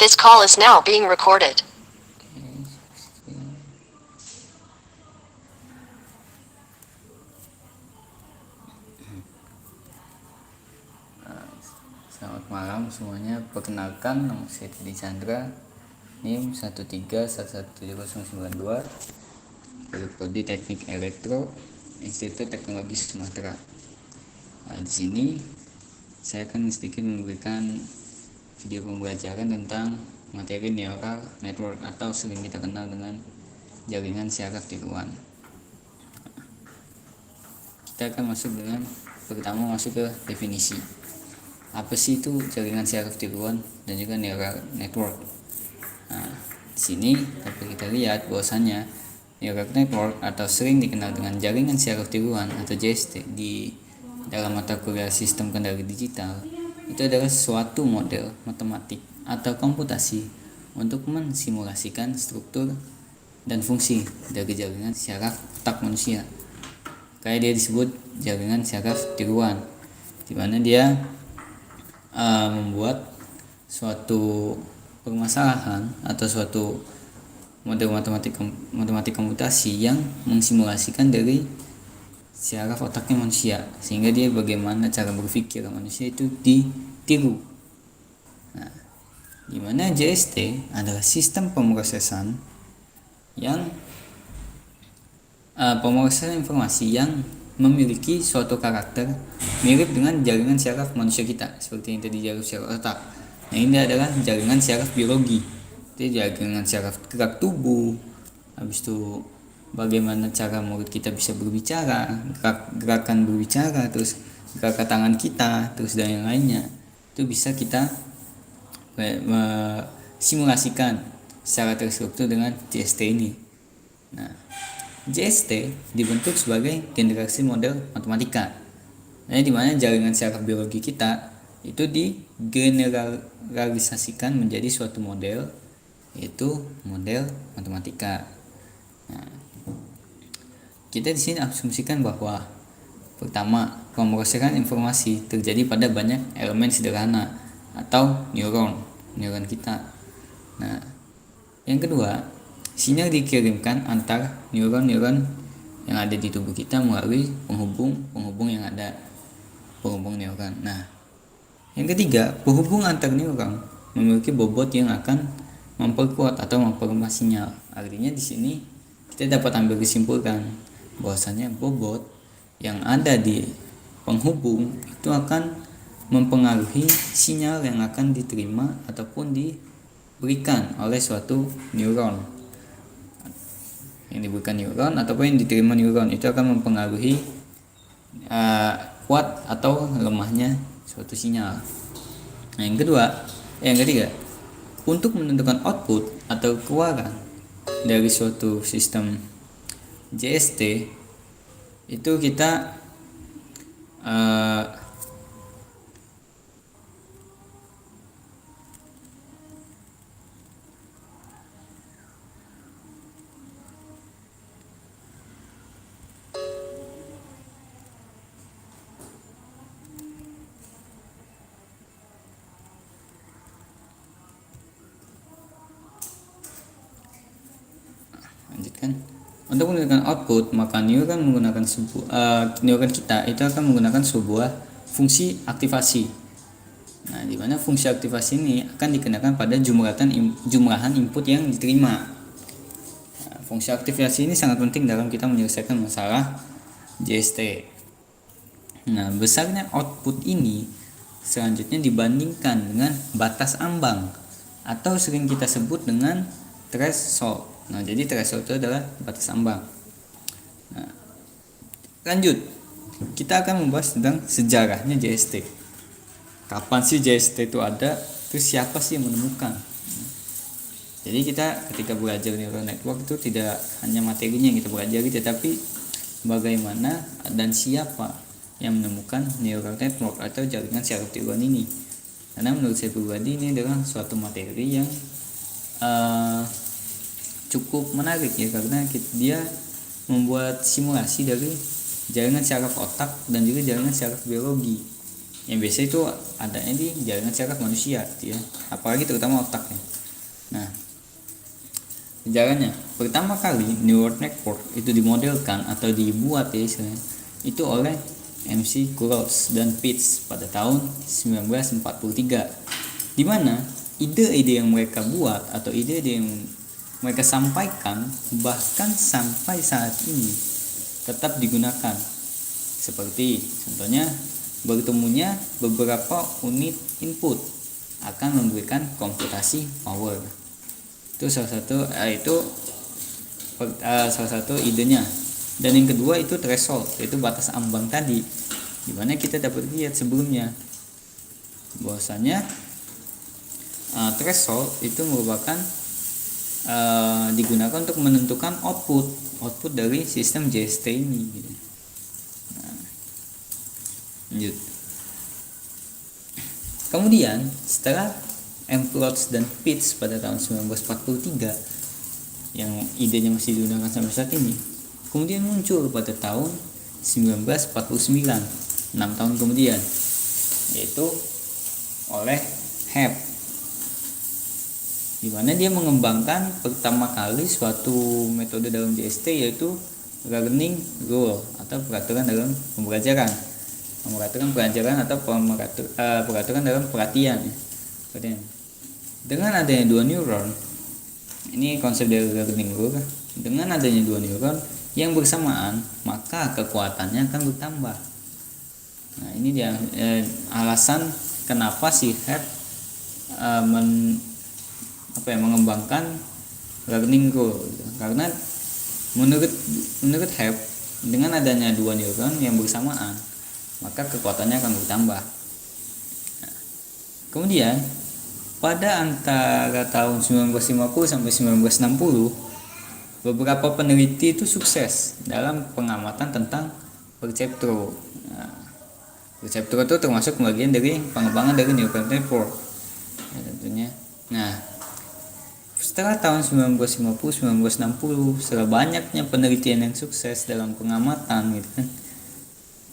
This call is now being recorded. Selamat malam semuanya. Perkenalkan, nama saya Teddy Chandra, NIM 1311792, Prodi Teknik Elektro, Institut Teknologi Sumatera. Di sini saya akan sedikit memberikan video pembelajaran tentang materi neural network atau sering kita kenal dengan jaringan syaraf tiruan. Kita akan pertama masuk ke definisi. Apa sih itu jaringan syaraf tiruan dan juga neural network? Nah, di sini dapat kita lihat bahwasanya neural network atau sering dikenal dengan jaringan syaraf tiruan atau JST di dalam mata kuliah sistem kendali digital itu adalah suatu model matematik atau komputasi untuk mensimulasikan struktur dan fungsi dari jaringan syaraf otak manusia. Kayak dia disebut jaringan syaraf tiruan, di mana dia membuat suatu permasalahan atau suatu model matematik komputasi yang mensimulasikan dari syaraf otaknya manusia, sehingga dia bagaimana cara berpikir manusia itu ditiru. Nah, di mana JST adalah sistem pemrosesan yang pemrosesan informasi yang memiliki suatu karakter mirip dengan jaringan syaraf manusia kita, seperti yang tadi jaringan syaraf otak. Nah, ini adalah jaringan syaraf biologi, itu jaringan syaraf gerak tubuh, habis itu bagaimana cara mulut kita bisa berbicara, gerakan berbicara, terus gerakan tangan kita, terus dan yang lainnya, itu bisa kita simulasikan secara terstruktur dengan JST ini. Nah, JST dibentuk sebagai generasi model matematika. Nah, di mana jaringan syaraf biologi kita itu digeneralisasikan menjadi suatu model, yaitu model matematika. Nah, kita di sini asumsikan bahwa pertama, pemrosesan informasi terjadi pada banyak elemen sederhana atau neuron kita. Nah, yang kedua, sinyal dikirimkan antar neuron-neuron yang ada di tubuh kita melalui penghubung yang ada, penghubung neuron. Nah, yang ketiga, penghubung antar neuron memiliki bobot yang akan memperkuat atau memperlemah sinyal. Artinya di sini kita dapat ambil kesimpulan bahwasanya bobot yang ada di penghubung itu akan mempengaruhi sinyal yang akan diterima ataupun diberikan oleh suatu neuron. Yang diberikan neuron ataupun yang diterima neuron itu akan mempengaruhi kuat atau lemahnya suatu sinyal. Nah, yang ketiga, untuk menentukan output atau keluaran dari suatu sistem JST itu kita lanjutkan. Untuk menentukan output, maka neuron kita itu akan menggunakan sebuah fungsi aktivasi. Nah, di mana fungsi aktivasi ini akan dikenakan pada jumlahan input yang diterima. Nah, fungsi aktivasi ini sangat penting dalam kita menyelesaikan masalah JST. Nah, besarnya output ini selanjutnya dibandingkan dengan batas ambang atau sering kita sebut dengan threshold. Nah, jadi threshold itu adalah batas ambang. Nah, lanjut, kita akan membahas tentang sejarahnya JST. Kapan sih JST itu ada? Terus siapa sih yang menemukan? Jadi kita ketika belajar neural network itu tidak hanya materinya yang kita pelajari, tetapi bagaimana dan siapa yang menemukan neural network atau jaringan syaraf tiruan ini. Karena menurut saya pribadi ini adalah suatu materi yang cukup menarik ya, karena dia membuat simulasi dari jaringan syaraf otak dan juga jaringan syaraf biologi yang biasa itu adanya di jaringan syaraf manusia gitu ya, apalagi terutama otaknya. Nah, sejarahnya pertama kali neural network itu dimodelkan atau dibuat ya istilahnya itu oleh McCulloch dan Pitts pada tahun 1943, di mana ide-ide yang mereka buat atau ide-ide yang mereka sampaikan bahkan sampai saat ini tetap digunakan. Seperti contohnya bertemunya beberapa unit input akan memberikan komputasi power. Itu salah satu idenya. Dan yang kedua itu threshold, yaitu batas ambang tadi, dimana kita dapat lihat sebelumnya bahwasanya threshold itu merupakan digunakan untuk menentukan output dari sistem JST ini gitu. Nah, lanjut. Kemudian setelah McCulloch dan Pitts pada tahun 1943 yang idenya masih digunakan sampai saat ini, kemudian muncul pada tahun 1949, 6 tahun kemudian, yaitu oleh Hebb, di mana dia mengembangkan pertama kali suatu metode dalam JST yaitu learning rule atau peraturan dalam pembelajaran atau peraturan dalam perhatian. Dengan adanya dua neuron, ini konsep dari learning rule, dengan adanya dua neuron yang bersamaan maka kekuatannya akan bertambah. Nah, ini dia alasan kenapa si Hebb mengembangkan learning rule gitu. Karena menurut Hebb, dengan adanya dua neuron yang bersamaan maka kekuatannya akan bertambah. Nah, kemudian pada antara tahun 1950 sampai 1960 beberapa peneliti itu sukses dalam pengamatan tentang perceptron. Nah, perceptron itu termasuk bagian dari pengembangan dari neural network ya, tentunya. Nah, setelah tahun 1950-1960, setelah banyaknya penelitian yang sukses dalam pengamatan gitu kan.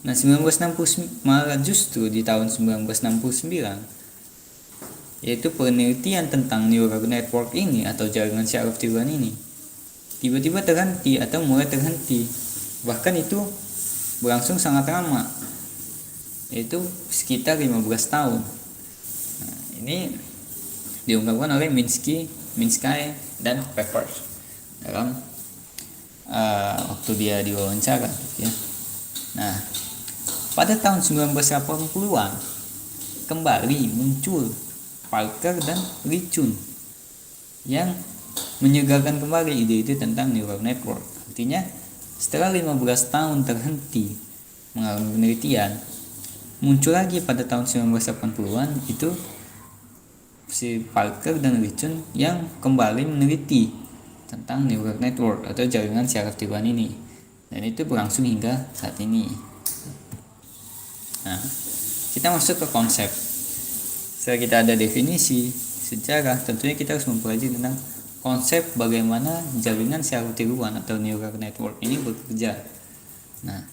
Nah, 1960 malah justru di tahun 1969 yaitu penelitian tentang neural network ini atau jaringan syaraf tiruan ini tiba-tiba terhenti atau mulai terhenti, bahkan itu berlangsung sangat lama, yaitu sekitar 15 tahun. Nah, ini diungkapkan oleh Minsky dan Peppers dalam waktu dia diwawancara ya. Nah, pada tahun 1980-an kembali muncul Parker dan Lichun yang menyegarkan kembali ide-ide tentang neural network. Artinya setelah 15 tahun terhenti mengalami penelitian, muncul lagi pada tahun 1980-an itu si Parker dan Lichun yang kembali meneliti tentang neural network atau jaringan syaraf tiruan ini, dan itu berlangsung hingga saat ini. Nah, kita masuk ke konsep. Setelah kita ada definisi sejarah, tentunya kita harus mempelajari tentang konsep bagaimana jaringan syaraf tiruan atau neural network ini bekerja. Nah,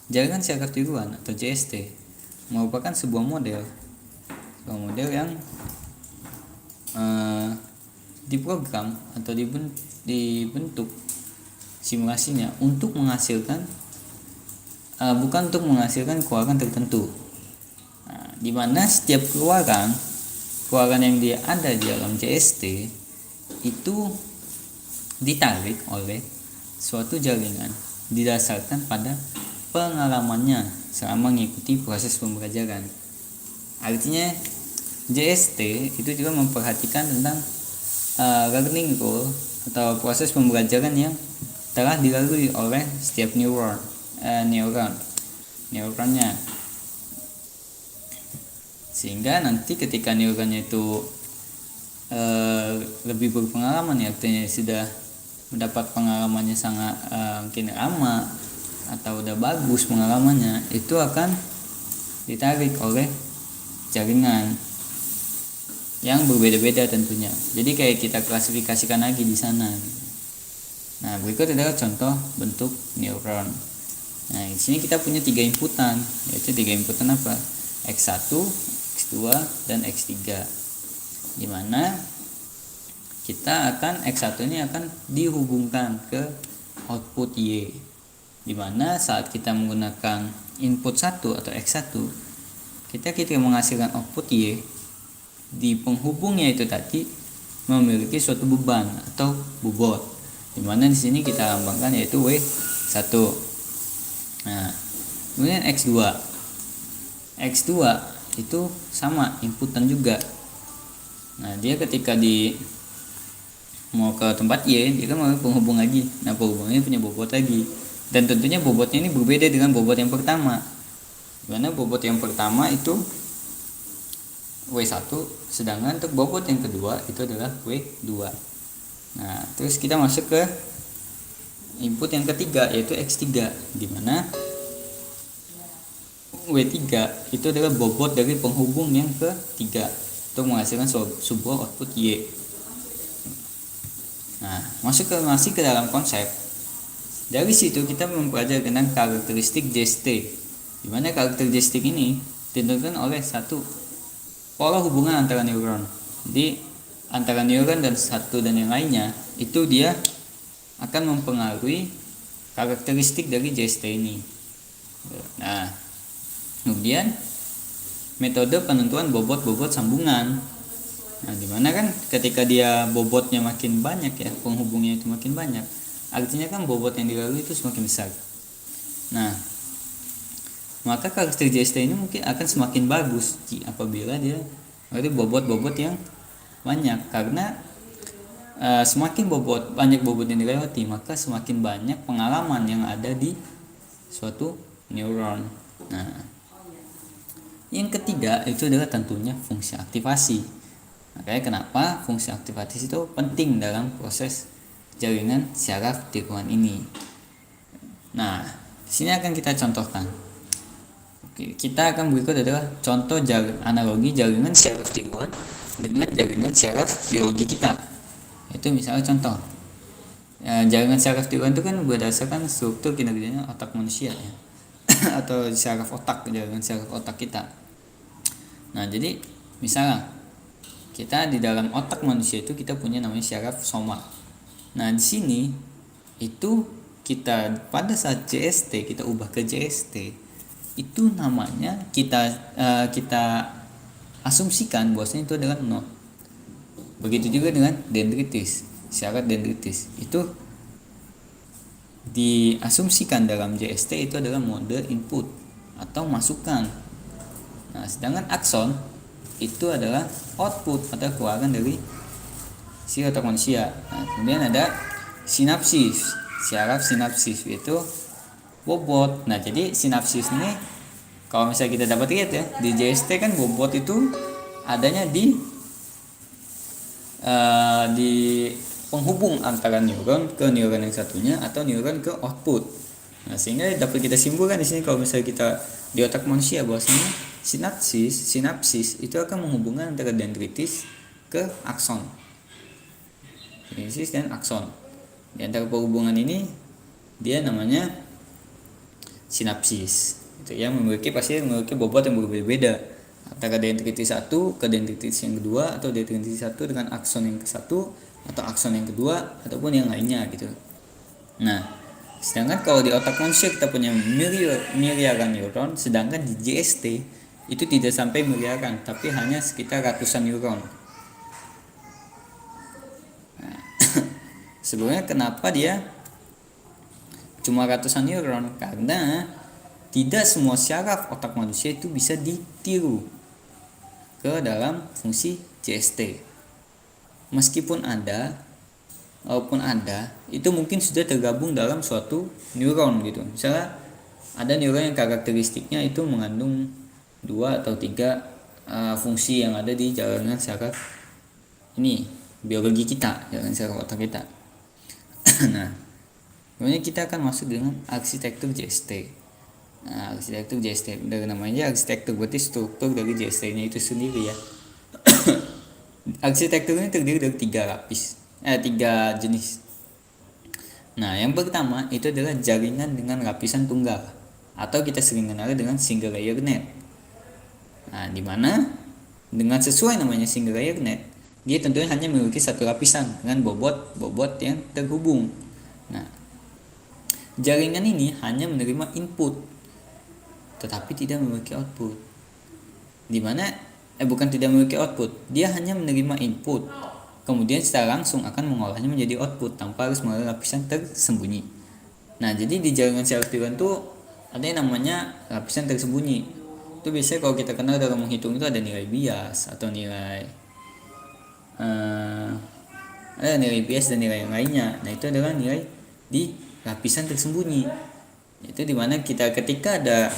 jaringan syaraf tiruan atau JST merupakan sebuah model yang diprogram atau dibentuk simulasinya untuk menghasilkan bukan untuk menghasilkan keluaran tertentu. Nah, di mana setiap keluaran yang dia ada di dalam JST itu ditarik oleh suatu jaringan didasarkan pada pengalamannya selama mengikuti proses pembelajaran. Artinya JST itu juga memperhatikan tentang learning rule atau proses pembelajaran yang telah dilalui oleh setiap neuronnya, sehingga nanti ketika neuronnya itu lebih berpengalaman ya, artinya sudah mendapat pengalamannya sangat mungkin lama atau udah bagus pengalamannya, itu akan ditarik oleh jaringan yang berbeda-beda tentunya. Jadi kayak kita klasifikasikan lagi di sana. Nah, berikut adalah contoh bentuk neuron. Nah, di sini kita punya 3 inputan, yaitu 3 inputan apa? X1, X2, dan X3. Di mana kita akan X1 ini akan dihubungkan ke output Y, dimana saat kita menggunakan input 1 atau X1, kita menghasilkan output Y, di penghubungnya itu tadi memiliki suatu beban atau bobot, dimana di sini kita lambangkan yaitu W1. Nah, kemudian X2 itu sama inputan juga. Nah, dia ketika mau ke tempat Y, dia kan mau penghubung lagi. Nah, penghubungnya punya bobot lagi, dan tentunya bobotnya ini berbeda dengan bobot yang pertama, dimana bobot yang pertama itu W1, sedangkan untuk bobot yang kedua itu adalah W2. Nah, terus kita masuk ke input yang ketiga yaitu X3, dimana W3 itu adalah bobot dari penghubung yang ketiga untuk menghasilkan sebuah output Y. Nah, masih ke dalam konsep. Dari situ kita mempelajari tentang karakteristik JST, dimana karakteristik ini ditentukan oleh satu pola hubungan antara neuron. Jadi antara neuron dan satu dan yang lainnya itu dia akan mempengaruhi karakteristik dari JST ini. Nah, kemudian metode penentuan bobot sambungan. Nah, dimana kan ketika dia bobotnya makin banyak ya, penghubungnya itu makin banyak, artinya kan bobot yang dilalui itu semakin besar. Nah, maka karakteristik JST ini mungkin akan semakin bagus apabila dia berarti bobot yang banyak, karena semakin banyak bobot yang dilewati, maka semakin banyak pengalaman yang ada di suatu neuron. Nah, yang ketiga itu adalah tentunya fungsi aktivasi. Makanya kenapa fungsi aktivasi itu penting dalam proses jaringan syaraf tiruan ini. Nah, di sini akan kita contohkan. Oke, kita akan berikut adalah contoh analogi jaringan syaraf tiruan dengan jaringan syaraf biologi kita. Itu misalnya contoh. Jaringan syaraf tiruan itu kan berdasarkan struktur kinerjanya otak manusia ya. Atau syaraf otak, jaringan syaraf otak kita. Nah, jadi misalnya kita di dalam otak manusia itu kita punya namanya syaraf soma. Nah, di sini itu kita pada saat JST kita ubah ke JST, itu namanya kita asumsikan bahwasanya itu adalah node. Begitu juga dengan dendritis, syarat dendritis itu diasumsikan dalam JST itu adalah mode input atau masukan. Nah, sedangkan akson itu adalah output atau keluaran dari si otak manusia. Nah, kemudian ada sinapsis, syaraf sinapsis itu bobot. Nah, jadi sinapsis ini kalau misalnya kita dapat lihat ya, di JST kan bobot itu adanya di penghubung antara neuron ke neuron yang satunya atau neuron ke output. Nah, sehingga dapat kita simpulkan di sini kalau misalnya kita di otak manusia bahwasanya sinapsis itu akan menghubungkan antara dendritis ke akson. Dendritis dan akson. Di antara penghubungan ini dia namanya sinapsis. Itu yang pasti memiliki bobot yang berbeda antara dendritis 1 ke dendritis yang kedua, atau dendritis 1 dengan akson yang ke-1 atau akson yang kedua, ataupun yang lainnya gitu. Nah, sedangkan kalau di otak manusia kita punya miliaran neuron, sedangkan di JST itu tidak sampai miliaran, tapi hanya sekitar ratusan neuron. Nah, sebenarnya kenapa dia cuma ratusan neuron? Karena tidak semua syaraf otak manusia itu bisa ditiru ke dalam fungsi JST. Meskipun walaupun ada, itu mungkin sudah tergabung dalam suatu neuron gitu. Misalnya ada neuron yang karakteristiknya itu mengandung 2 atau 3 fungsi yang ada di jaringan syaraf ini, biologi kita, jaringan syaraf otak kita. Nah, kemudian kita akan masuk dengan arsitektur JST. Nah, arsitektur JST dari namanya arsitektur, berarti struktur dari JST-nya itu sendiri ya. Arsitektur ini terdiri dari 3 jenis. Nah, yang pertama itu adalah jaringan dengan lapisan tunggal, atau kita sering kenal dengan single layer net. Nah, di mana dengan sesuai namanya single layer net, dia tentunya hanya memiliki satu lapisan dengan bobot yang terhubung. Nah, jaringan ini hanya menerima input tetapi tidak memiliki output. Dimana bukan tidak memiliki output, dia hanya menerima input, kemudian secara langsung akan mengolahnya menjadi output tanpa harus melalui lapisan tersembunyi. Nah, jadi di jaringan CRT tuh ada yang namanya lapisan tersembunyi. Itu biasanya kalau kita kenal dalam menghitung itu ada nilai bias atau ada nilai bias dan nilai yang lainnya. Nah, itu adalah nilai di lapisan tersembunyi. Itu dimana kita ketika ada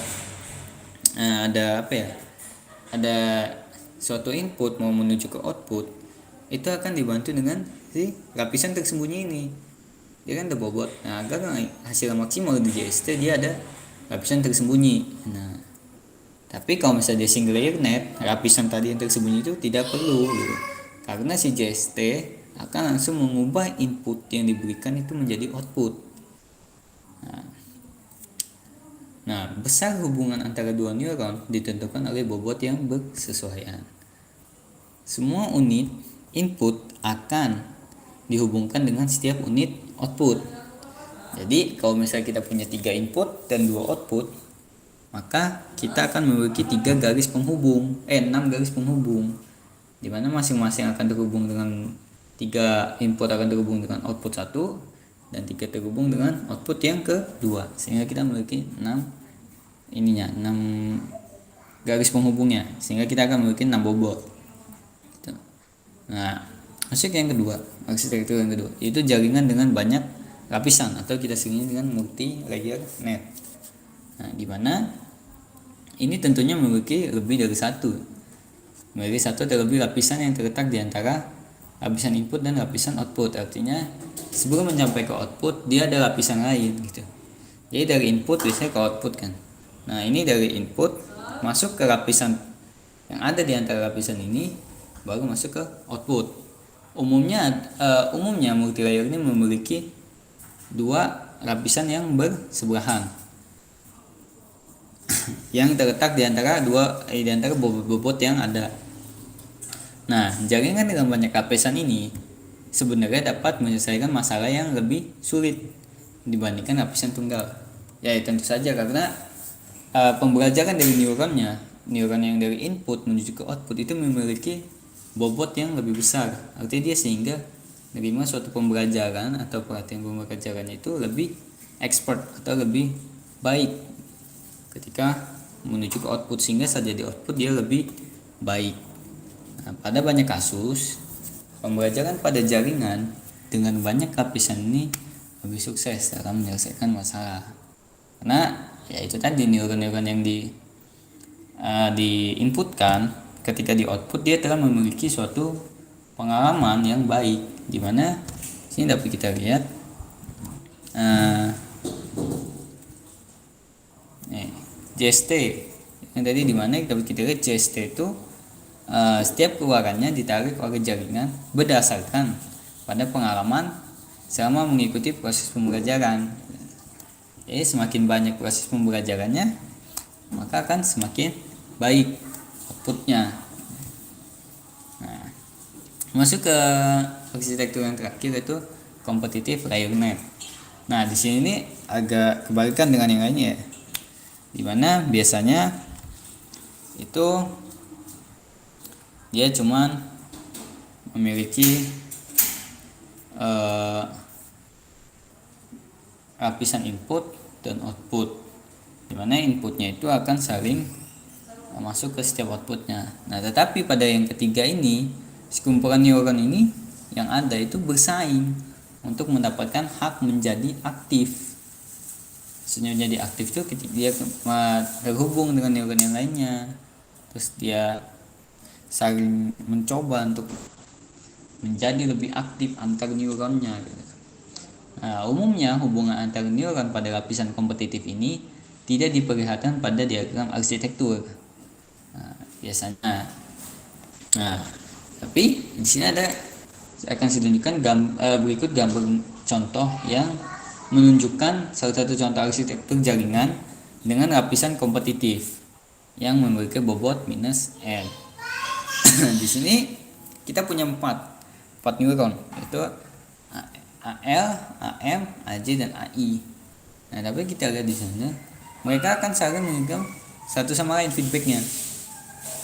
suatu input mau menuju ke output, itu akan dibantu dengan si lapisan tersembunyi ini. Dia kan ada bobot. Nah, agar hasil maksimal di JST dia ada lapisan tersembunyi. Nah, tapi kalau misalnya dia single layer net, lapisan tadi yang tersembunyi itu tidak perlu gitu. Karena si JST akan langsung mengubah input yang diberikan itu menjadi output. Nah, besar hubungan antara dua neuron ditentukan oleh bobot yang bersesuaian. Semua unit input akan dihubungkan dengan setiap unit output. Jadi kalau misalnya kita punya 3 input dan 2 output, maka kita akan memiliki 6 garis penghubung, di mana masing-masing akan terhubung dengan 3 input akan terhubung dengan output 1 dan 3 terhubung dengan output yang kedua, sehingga kita memiliki 6 garis penghubungnya, sehingga kita akan memiliki 6 bobot. Nah, arsitektur yang kedua itu jaringan dengan banyak lapisan atau kita sebutnya dengan multi layer net. Nah, di mana ini tentunya memiliki lebih dari satu terlebih lapisan yang terletak di antara lapisan input dan lapisan output. Artinya sebelum mencapai ke output dia ada lapisan lain gitu. Jadi dari input biasanya ke output kan. Nah, ini dari input masuk ke lapisan yang ada di antara lapisan ini baru masuk ke output. Umumnya multilayer ini memiliki 2 lapisan yang bersebelahan yang terletak di antara bobot yang ada. Nah, jaringan dengan banyak lapisan ini sebenarnya dapat menyelesaikan masalah yang lebih sulit dibandingkan lapisan tunggal. Ya, tentu saja karena pembelajaran dari neuron yang dari input menuju ke output itu memiliki bobot yang lebih besar. Artinya dia sehingga menerima suatu pembelajaran atau perhatian pembelajarannya itu lebih expert atau lebih baik ketika menuju ke output, sehingga saja di output dia lebih baik. Nah, pada banyak kasus pembelajaran pada jaringan dengan banyak lapisan ini lebih sukses dalam menyelesaikan masalah. Karena ya itu tadi neuron-neuron yang diinputkan ketika di output dia telah memiliki suatu pengalaman yang baik, di mana sini dapat kita lihat JST yang tadi, di mana dapat kita lihat JST itu setiap keluarannya ditarik oleh jaringan berdasarkan pada pengalaman selama mengikuti proses pembelajaran. Jadi semakin banyak proses pembelajarannya maka akan semakin baik outputnya. Nah, masuk ke arsitektur yang terakhir yaitu competitive layer net. Nah, di sini ini agak kebalikan dengan yang lainnya ya. Dimana biasanya itu dia cuman memiliki lapisan input dan output, dimana inputnya itu akan saling masuk ke setiap outputnya. Nah, tetapi pada yang ketiga ini, sekumpulan neuron ini yang ada itu bersaing untuk mendapatkan hak menjadi aktif. Maksudnya menjadi aktif itu ketika dia terhubung dengan neuron yang lainnya, terus dia saling mencoba untuk menjadi lebih aktif antar neuronnya. Nah, umumnya hubungan antar neuron pada lapisan kompetitif ini tidak diperlihatkan pada diagram arsitektur. Biasanya. Nah, tapi di sini saya akan tunjukkan berikut gambar contoh yang menunjukkan salah satu contoh arsitektur jaringan dengan lapisan kompetitif yang memiliki bobot -L. Di sini kita punya empat neuron, yaitu AL, AM, AJ dan AI. Nah, tapi kita lihat di sana mereka akan saling memberikan satu sama lain feedbacknya.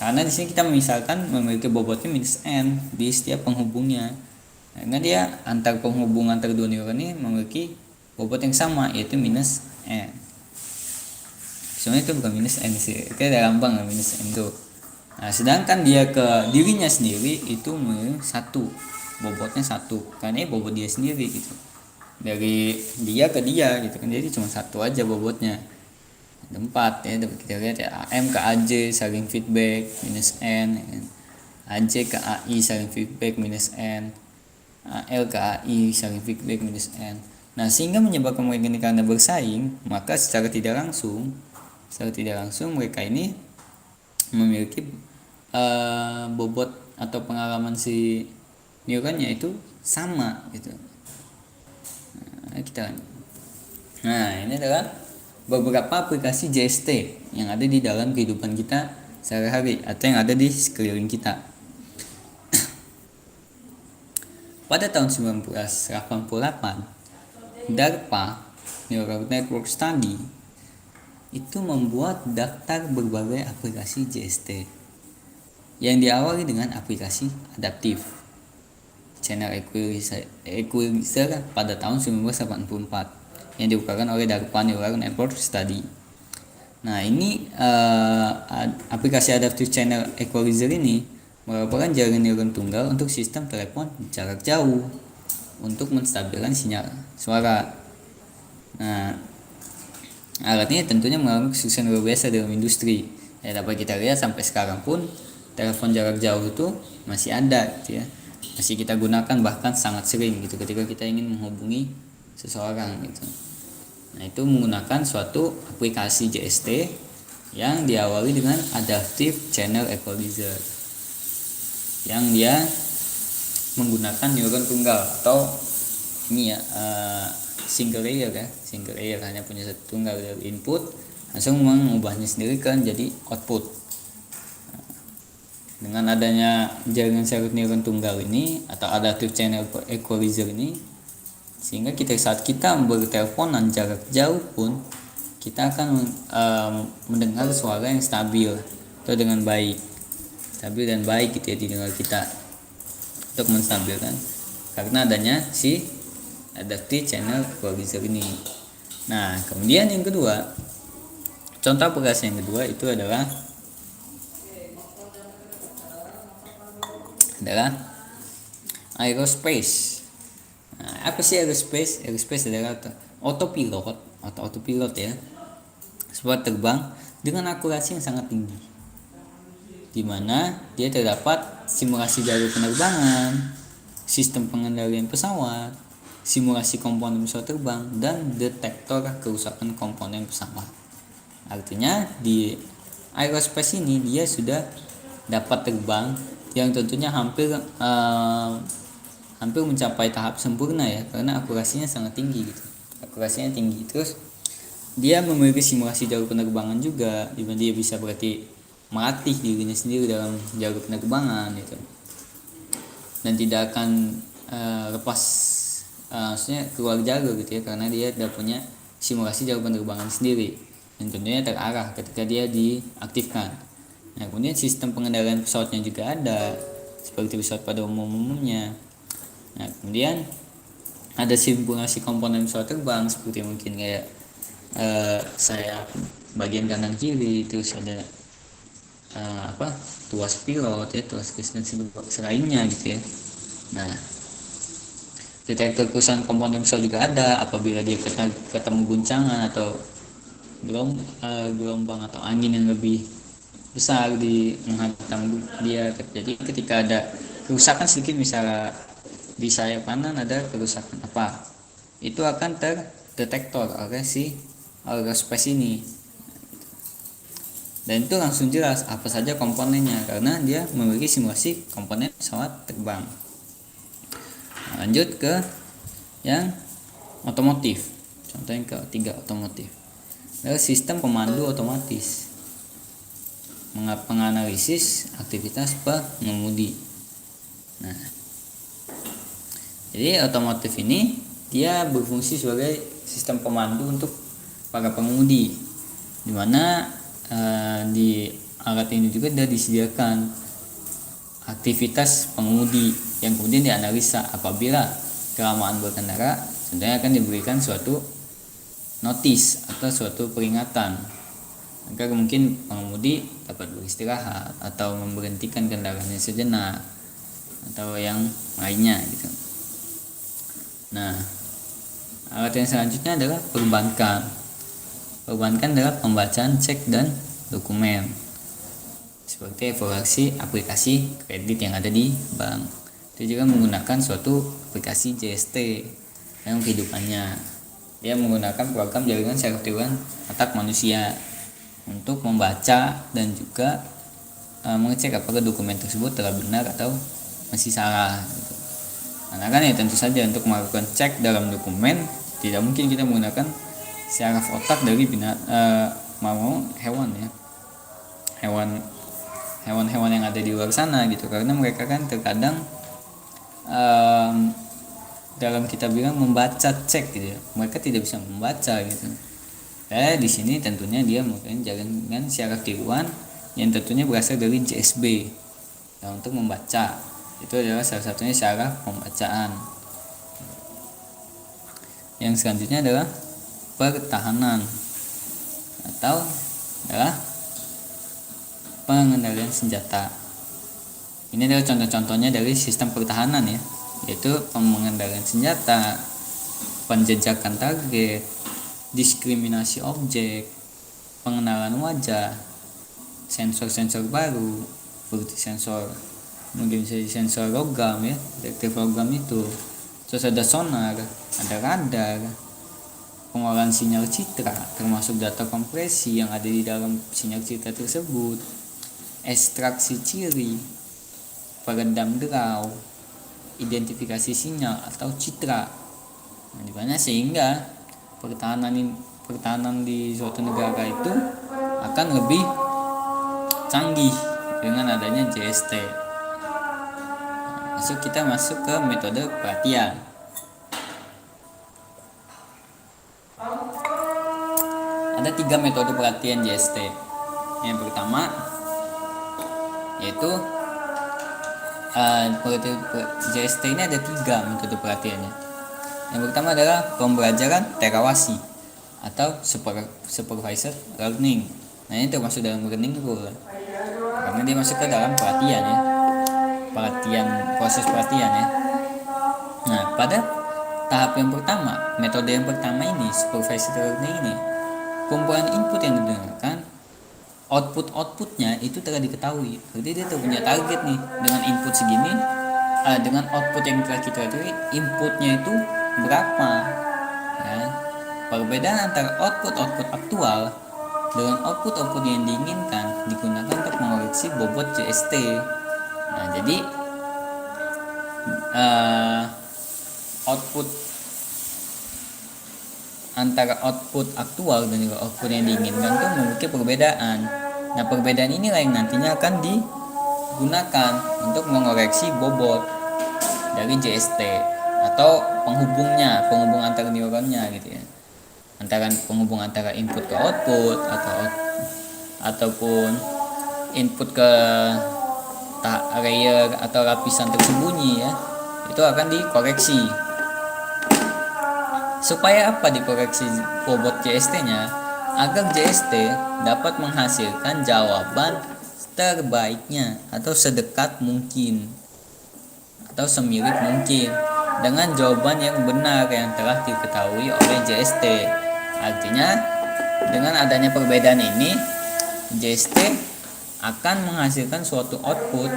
Karena di sini kita misalkan memiliki bobotnya minus n di setiap penghubungnya. Karena dia antar penghubung antar dua neuron ini memiliki bobot yang sama, yaitu minus n. Sebenarnya itu bukan minus n sih, itu ada lambang minus n itu. Nah, sedangkan dia ke dirinya sendiri itu memiliki satu, bobotnya satu, karena bobot dia sendiri gitu. Dari dia ke dia gitu kan, jadi cuma satu aja bobotnya. Ada 4 ya, kita lihat ya, AM ke AJ saling feedback minus n ya kan? AJ ke AI saling feedback minus n, AL ke AI saling feedback minus n. Nah, sehingga menyebabkan mereka ini karena bersaing, maka secara tidak langsung mereka ini memiliki bobot atau pengalaman si neuronnya itu sama gitu. Nah, ini adalah beberapa aplikasi JST yang ada di dalam kehidupan kita sehari-hari atau yang ada di sekeliling kita. Pada tahun 1988, DARPA Neural Network Study itu membuat daftar berbagai aplikasi JST yang diawali dengan aplikasi adaptif Channel Equalizer pada tahun 1984 yang dibukakan oleh DARPA Neural Network Study. Nah, ini aplikasi Adaptive Channel Equalizer ini merupakan jaringan neuron tunggal untuk sistem telepon jarak jauh untuk menstabilkan sinyal suara. Nah, alat ini tentunya mengalami kesuksesan luar biasa dalam industri. Ya, dapat kita lihat sampai sekarang pun telepon jarak jauh itu masih ada gitu ya. Masih kita gunakan, bahkan sangat sering gitu ketika kita ingin menghubungi seseorang gitu. Nah, itu menggunakan suatu aplikasi JST yang diawali dengan Adaptive Channel Equalizer, yang dia menggunakan neuron tunggal atau ini ya single layer hanya punya satu tunggal dari input, langsung mengubahnya sendiri kan jadi output. Dengan adanya jaringan saraf neuron tunggal ini atau Adaptive Channel Equalizer ini, sehingga saat kita berteleponan jarak jauh pun kita akan mendengar suara yang stabil atau dengan baik, stabil dan baik gitu ya di dengar kita, untuk menstabilkan karena adanya si Adaptive Channel Equalizer ini. Nah, kemudian yang kedua, contoh aplikasi yang kedua itu adalah aerospace. Nah, apa sih aerospace? Aerospace adalah autopilot ya, sebuah terbang dengan akurasi yang sangat tinggi, di mana dia terdapat simulasi jalur penerbangan, sistem pengendalian pesawat, simulasi komponen pesawat terbang, dan detektor kerusakan komponen pesawat. Artinya di aerospace ini dia sudah dapat terbang yang tentunya hampir mencapai tahap sempurna ya, karena akurasinya sangat tinggi gitu. Terus dia memiliki simulasi jalur penerbangan juga, di mana dia bisa berarti melatih dirinya sendiri dalam jalur penerbangan gitu, dan tidak akan lepas maksudnya keluar jalur gitu ya, karena dia sudah punya simulasi jalur penerbangan sendiri dan tentunya terarah ketika dia diaktifkan. Nah, kemudian sistem pengendalian pesawatnya juga ada seperti pesawat pada umumnya. Nah, kemudian ada simulasi komponen pesawat terbang seperti mungkin kayak sayap bagian kanan kiri, terus ada tuas pilot ya, tuas dan selainnya gitu ya. Nah, detektor kerusakan komponen pesawat juga ada apabila dia ketemu guncangan atau gelombang atau angin yang lebih besar di menghantam dia. Jadi ketika ada kerusakan sedikit, misalnya di sayap kanan ada kerusakan apa, itu akan terdetektor oleh si aerospace ini, dan itu langsung jelas apa saja komponennya karena dia memiliki simulasi komponen pesawat terbang. Nah, lanjut ke yang otomotif. Contoh yang ketiga, otomotif adalah sistem pemandu otomatis menganalisis aktivitas pengemudi. Jadi otomotif ini dia berfungsi sebagai sistem pemandu untuk para pengemudi, dimana di alat ini juga sudah disediakan aktivitas pengemudi yang kemudian dianalisa. Apabila kelamaan berkendara, tentunya akan diberikan suatu notis atau suatu peringatan agar mungkin pengemudi dapat beristirahat atau memberhentikan kendaraannya sejenak atau yang lainnya gitu. Nah, alat yang selanjutnya adalah perbankan. Perbankan adalah pembacaan cek dan dokumen, seperti evaluasi aplikasi kredit yang ada di bank. Itu juga menggunakan suatu aplikasi JST dalam kehidupannya. Dia menggunakan program jaringan saraf tiduran otak manusia untuk membaca dan juga mengecek apakah dokumen tersebut telah benar atau masih salah gitu. Karena kan ya tentu saja untuk melakukan cek dalam dokumen tidak mungkin kita menggunakan saraf otak dari hewan ya, hewan-hewan yang ada di luar sana gitu, karena mereka kan terkadang dalam kita bilang membaca cek gitu ya, mereka tidak bisa membaca gitu. Di sini tentunya dia mungkin jaringan saraf tiduran yang tentunya berasal dari JSB untuk membaca. Itu adalah salah satunya saraf pembacaan. Yang selanjutnya adalah pertahanan atau adalah pengendalian senjata. Ini adalah contoh-contohnya dari sistem pertahanan ya, yaitu pengendalian senjata, penjejakan target, diskriminasi objek, pengenalan wajah, sensor-sensor baru, seperti sensor mungkin bisa sensor logam ya, detektif logam itu. Terus ada sonar, ada radar, pengolahan sinyal citra termasuk data kompresi yang ada di dalam sinyal citra tersebut, ekstraksi ciri, peredam draw, identifikasi sinyal atau citra. Nah, dimana sehingga pertahanan di suatu negara itu akan lebih canggih dengan adanya JST. Kita masuk ke metode pelatihan. Ada 3 metode pelatihan JST. Yang pertama yaitu JST ini ada 3 metode pelatihannya. Yang pertama adalah pembelajaran terawasi atau supervised learning. Nah, ini termasuk dalam learning rule karena dia masuk ke dalam pelatihan ya, proses pelatihan ya. Nah, pada tahap yang pertama, metode yang pertama ini, supervised learning ini, kumpulan input yang didengarkan, outputnya itu telah diketahui. Jadi dia punya target nih, dengan input segini, dengan output yang telah kita ketahui, inputnya itu berapa ya. Perbedaan antara output aktual dengan output yang diinginkan digunakan untuk mengoreksi bobot JST. Nah, jadi output antara output aktual dan juga output yang diinginkan itu memiliki perbedaan. Nah, perbedaan inilah yang nantinya akan digunakan untuk mengoreksi bobot dari JST atau penghubung antar neuronnya gitu ya, penghubung antara input ke output ataupun input ke layer atau lapisan tersembunyi ya, itu akan dikoreksi. Supaya apa dikoreksi bobot JST-nya? Agar JST dapat menghasilkan jawaban terbaiknya atau sedekat mungkin atau semirip mungkin dengan jawaban yang benar yang telah diketahui oleh JST. Artinya dengan adanya perbedaan ini, JST akan menghasilkan suatu output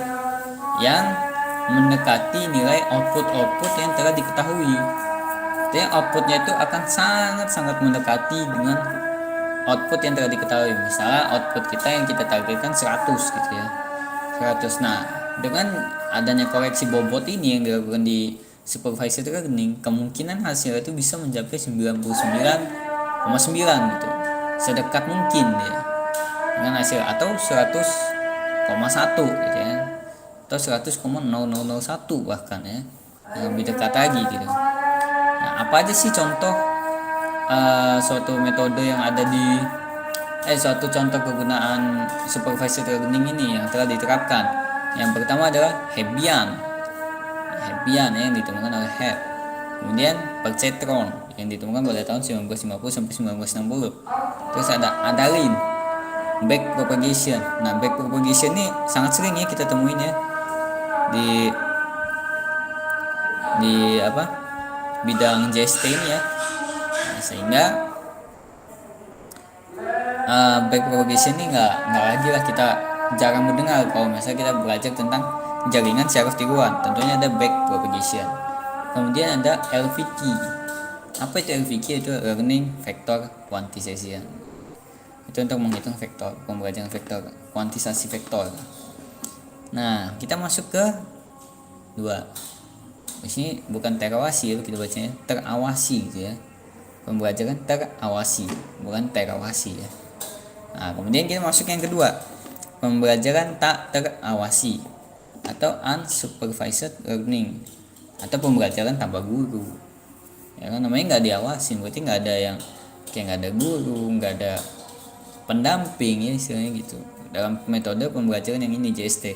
yang mendekati nilai output yang telah diketahui. Jadi outputnya itu akan sangat mendekati dengan output yang telah diketahui. Misalnya output kita yang kita targetkan 100 gitu ya, 100. Nah, dengan adanya koreksi bobot ini yang dilakukan di supervised learning, kemungkinan hasil itu bisa mencapai 99,9 gitu, sedekat mungkin ya dengan hasil, atau 100,1 gitu ya, atau 100,0001 bahkan ya. lebih dekat lagi gitu. Nah, apa aja sih contoh suatu metode yang ada di suatu contoh kegunaan supervised learning ini yang telah diterapkan? Yang pertama adalah Hebbian. Yang ditemukan oleh Hebb. Kemudian percetron yang ditemukan pada tahun 1950 sampai 1960. Terus ada Adalin, back propagation. Nah, back propagation ini sangat sering ya kita temuin ya di bidang JST ini ya. Nah, sehingga back propagation ini nggak lagi lah kita jarang mendengar kalau misalnya kita belajar tentang jaringan syaraf tiruan. Tentunya ada back propagation. Kemudian ada LVQ. Apa itu LVQ? Itu learning vector quantization. Itu untuk menghitung vektor, pembelajaran vektor, kuantisasi vektor. Nah, kita masuk ke 2. Di sini bukan terawasi, kita bacanya terawasi gitu ya. Pembelajaran terawasi, bukan terawasi ya. Nah, kemudian kita masuk yang kedua, pembelajaran tak terawasi atau unsupervised learning atau pembelajaran tanpa guru. Ya kan namanya nggak diawasin, berarti nggak ada yang kayak nggak ada guru, nggak ada pendamping ya istilahnya gitu. Dalam metode pembelajaran yang ini JST.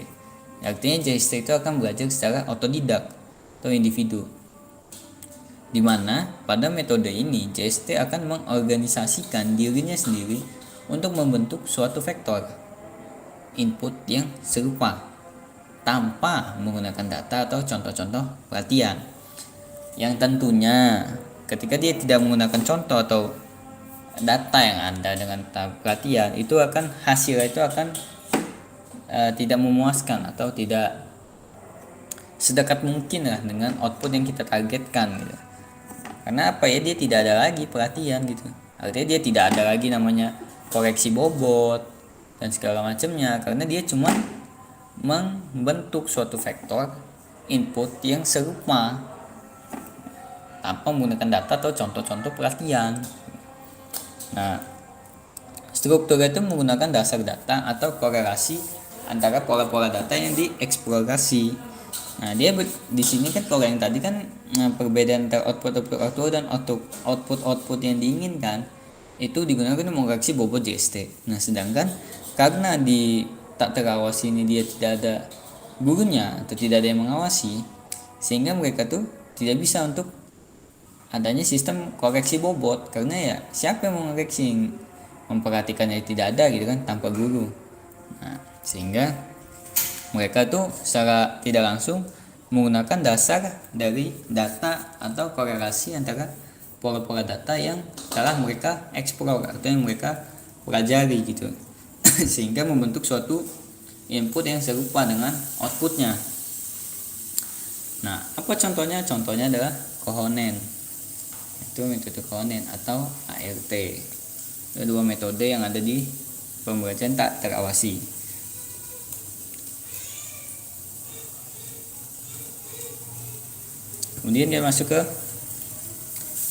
Artinya JST itu akan belajar secara otodidak atau individu. Di mana pada metode ini JST akan mengorganisasikan dirinya sendiri untuk membentuk suatu vektor input yang serupa tanpa menggunakan data atau contoh-contoh pelatihan. Yang tentunya ketika dia tidak menggunakan contoh atau data yang ada dengan pelatihan, itu akan hasilnya itu akan tidak memuaskan atau tidak sedekat mungkin lah dengan output yang kita targetkan gitu. Karena apa ya, dia tidak ada lagi pelatihan gitu. Artinya dia tidak ada lagi namanya koreksi bobot dan segala macamnya, karena dia cuma membentuk suatu vektor input yang serupa tanpa menggunakan data atau contoh-contoh pelatihan. Nah, struktur itu menggunakan dasar data atau korelasi antara pola-pola data yang dieksplorasi. Nah, dia di sini kan kalau yang tadi kan perbedaan antara output dan output yang diinginkan itu digunakan untuk mengoreksi bobot JST. Nah, sedangkan karena di tak terawasi ini dia tidak ada gurunya atau tidak ada yang mengawasi, sehingga mereka tuh tidak bisa untuk adanya sistem koreksi bobot, karena ya siapa yang mengoreksi, memperhatikannya tidak ada gitu kan, tanpa guru. Nah, sehingga mereka tuh secara tidak langsung menggunakan dasar dari data atau korelasi antara pola-pola data yang telah mereka eksplor atau yang mereka pelajari gitu sehingga membentuk suatu input yang serupa dengan outputnya. Nah, apa contohnya? Contohnya adalah Kohonen. Itu metode Kohonen atau ART. Itu dua metode yang ada di pembelajaran tak terawasi. Kemudian dia masuk ke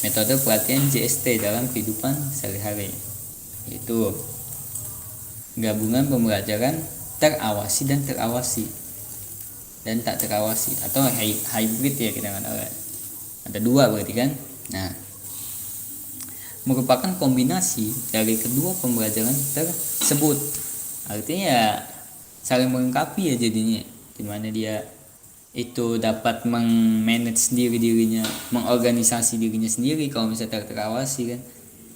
metode pelatihan JST dalam kehidupan sehari-hari, yaitu gabungan pembelajaran terawasi dan terawasi dan tak terawasi atau hybrid ya kita katakan. Ada dua berarti kan. Nah, merupakan kombinasi dari kedua pembelajaran tersebut. Artinya saling melengkapi ya jadinya, dimana dia itu dapat mengmanage sendiri dirinya, mengorganisasi dirinya sendiri kalau misalnya terawasi kan,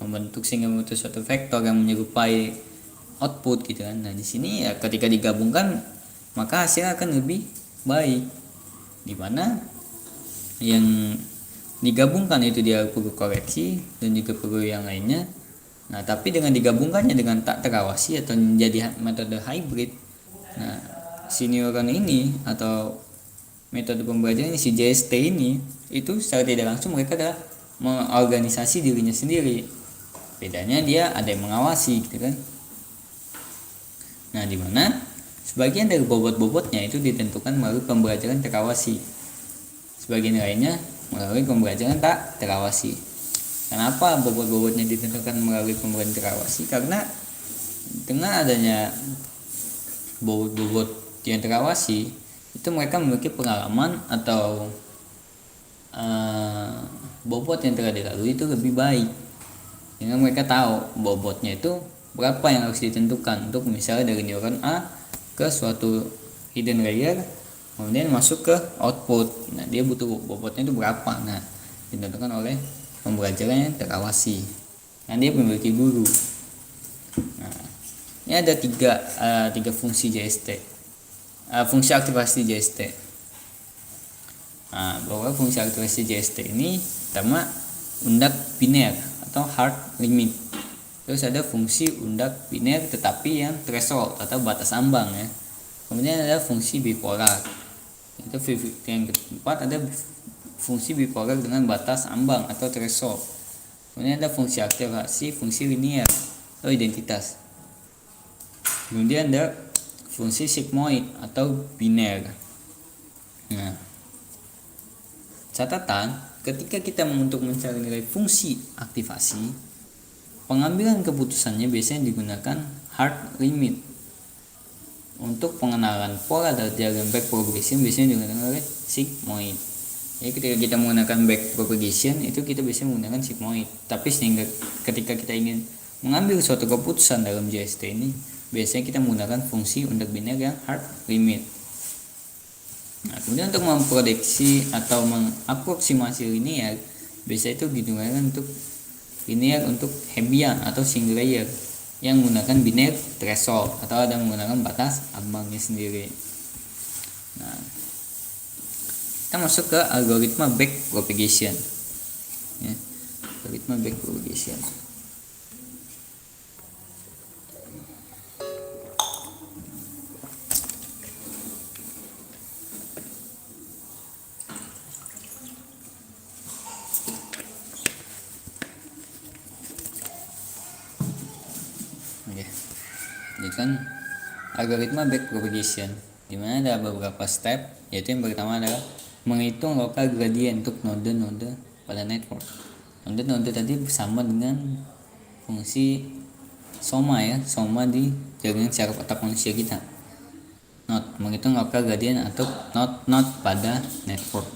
membentuk sehingga membentuk suatu vektor yang menyerupai output gitu kan. Nah, di sini ya ketika digabungkan maka hasilnya akan lebih baik, dimana yang digabungkan itu dia perlu koreksi dan juga perlu yang lainnya. Nah, tapi dengan digabungkannya dengan tak terawasi atau menjadi metode hybrid, nah si neuron ini atau metode pembelajaran si JST ini itu secara tidak langsung mereka adalah mengorganisasi dirinya sendiri. Bedanya dia ada yang mengawasi gitu kan. Nah, di mana sebagian dari bobot-bobotnya itu ditentukan melalui pembelajaran terawasi. Sebagian lainnya melalui pembelajaran tak terawasi. Kenapa bobot-bobotnya ditentukan melalui pembelajaran terawasi? Karena dengan adanya bobot-bobot yang terawasi itu mereka memiliki pengalaman atau bobot yang telah dilalui itu lebih baik, sehingga mereka tahu bobotnya itu berapa yang harus ditentukan untuk misalnya dari neuron A ke suatu hidden layer kemudian masuk ke output. Nah, dia butuh bobotnya itu berapa. Nah, ditentukan oleh pembelajaran yang terawasi. Nah, dia memiliki guru. Nah, ini ada tiga fungsi JST, fungsi aktivasi JST. Nah, bahwa fungsi aktivasi JST ini pertama undak biner atau hard limit. Terus ada fungsi undak biner tetapi yang threshold atau batas ambang ya. Kemudian ada fungsi bipolar. Itu yang keempat ada fungsi bipolar dengan batas ambang atau threshold. Kemudian ada fungsi aktivasi, fungsi linear atau identitas. Kemudian ada fungsi sigmoid atau biner. Nah, catatan, ketika kita untuk mencari nilai fungsi aktivasi, pengambilan keputusannya biasanya digunakan hard limit. Untuk pengenalan pola dari diagram back propagation biasanya digunakan oleh sigmoid. Jadi ketika kita menggunakan back propagation itu kita biasanya menggunakan sigmoid. Tapi sehingga ketika kita ingin mengambil suatu keputusan dalam JST ini, biasanya kita menggunakan fungsi undak biner yang hard limit. Nah, kemudian untuk memprediksi atau mengaproksimasi linear, biasanya itu digunakan untuk linear untuk Hebbian atau single layer yang menggunakan biner threshold atau ada menggunakan batas ambangnya sendiri. Nah, kita masuk ke algoritma back propagation. Ya, algoritma back propagation. Jadi kan algoritma back propagation di mana ada beberapa step, yaitu yang pertama adalah menghitung lokal gradient untuk node-node pada network. Node-node tadi sama dengan fungsi soma ya, soma di jaringan syaraf otak manusia kita. Node menghitung lokal gradient untuk node-node pada network.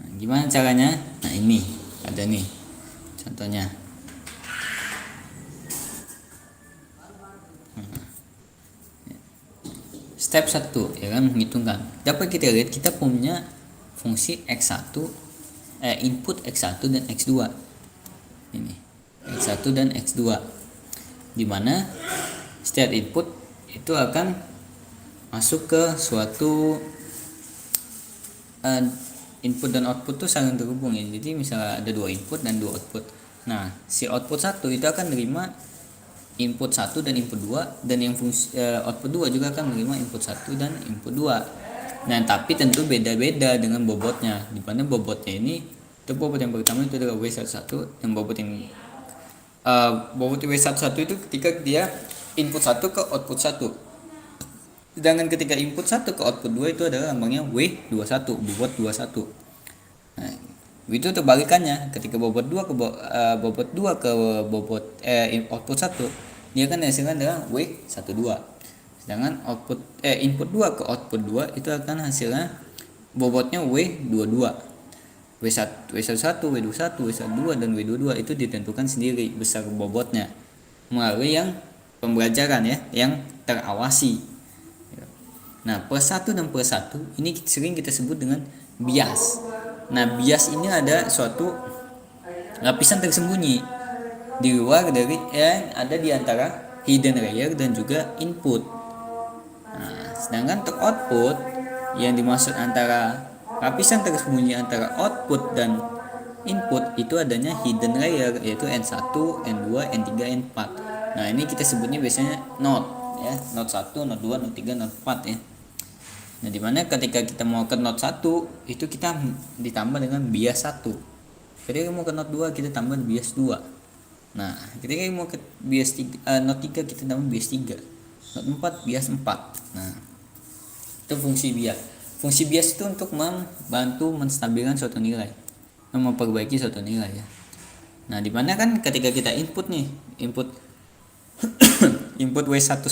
Nah, gimana caranya? Nah, ini ada nih contohnya. Step 1 ya kan, menghitungkan. Dapat kita lihat kita punya fungsi X1 input X1 dan X2. Ini X1 dan X2. Di mana setiap input itu akan masuk ke suatu input dan output itu saling terhubung ya. Jadi misalnya ada dua input dan dua output. Nah, si output 1 itu akan menerima input 1 dan input 2, dan yang fungsi output 2 juga akan menerima input 1 dan input 2. Nah, tapi tentu beda-beda dengan bobotnya. Di mana bobotnya ini, itu bobot yang pertama itu adalah W11, yang bobot yang bobot W11 itu ketika dia input 1 ke output 1. Sedangkan ketika input 1 ke output 2 itu adalah lambangnya W21, bobot 21. Nah, itu terbalikannya, ketika bobot 2 ke bobot 2 ke bobot output 1, dia akan hasilkan dengan W12. Sedangkan output input 2 ke output 2 itu akan hasilnya bobotnya W22. W11, W21, W12 dan W22 itu ditentukan sendiri besar bobotnya melalui yang pembelajaran ya, yang terawasi. Nah, plus 1 dan plus 1 ini sering kita sebut dengan bias. Nah, bias ini ada suatu lapisan tersembunyi di luar dari yang ada di antara hidden layer dan juga input. Nah, sedangkan untuk output yang dimaksud antara lapisan tersembunyi antara output dan input itu adanya hidden layer, yaitu N1, N2, N3, N4. Nah, ini kita sebutnya biasanya node ya, node 1, node 2, node 3, node 4 ya. Nah, dimana ketika kita mau ke node 1 itu kita ditambah dengan bias 1. Ketika mau ke node 2 kita tambah bias 2. Nah, ketika mau ke bias 3, node 3 kita tambah bias 3. Node 4 bias 4. Nah, itu fungsi bias. Fungsi bias itu untuk membantu menstabilkan suatu nilai, memperbaiki suatu nilai ya. Nah, dimana kan ketika kita input nih, input input W11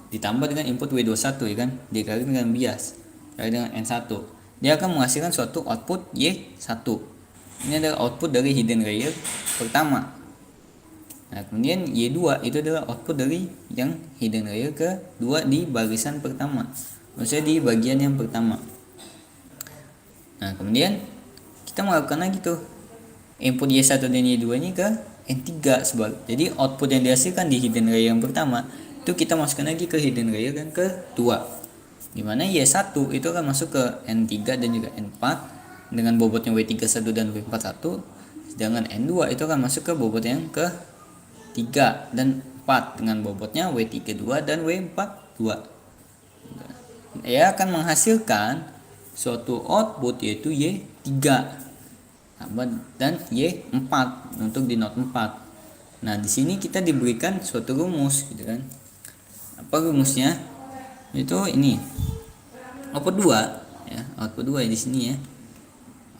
ditambah dengan input W21 ya kan, dikali dengan bias, dikali dengan N1. dia akan menghasilkan suatu output Y1. Ini adalah output dari hidden layer pertama. Nah, kemudian Y2 itu adalah output dari yang hidden layer kedua di barisan pertama. Maksudnya di bagian yang pertama. Nah, kemudian kita melakukan lagi tuh input Y1 dan Y2 ini ke N3 sebagai. Jadi output yang dihasilkan di hidden layer yang pertama itu kita masukkan lagi ke hidden layer yang kedua. Dimana Y1 itu akan masuk ke N3 dan juga N4 dengan bobotnya W31 dan W41. Sedangkan N2 itu akan masuk ke bobot yang ke 3 dan 4 dengan bobotnya W32 dan W42. Ia akan menghasilkan suatu output yaitu Y3 dan Y4 untuk di node 4. Nah, di sini kita diberikan suatu rumus gitu kan. Apa rumusnya? Itu ini. Output 2 ya, output 2 ya di sini ya.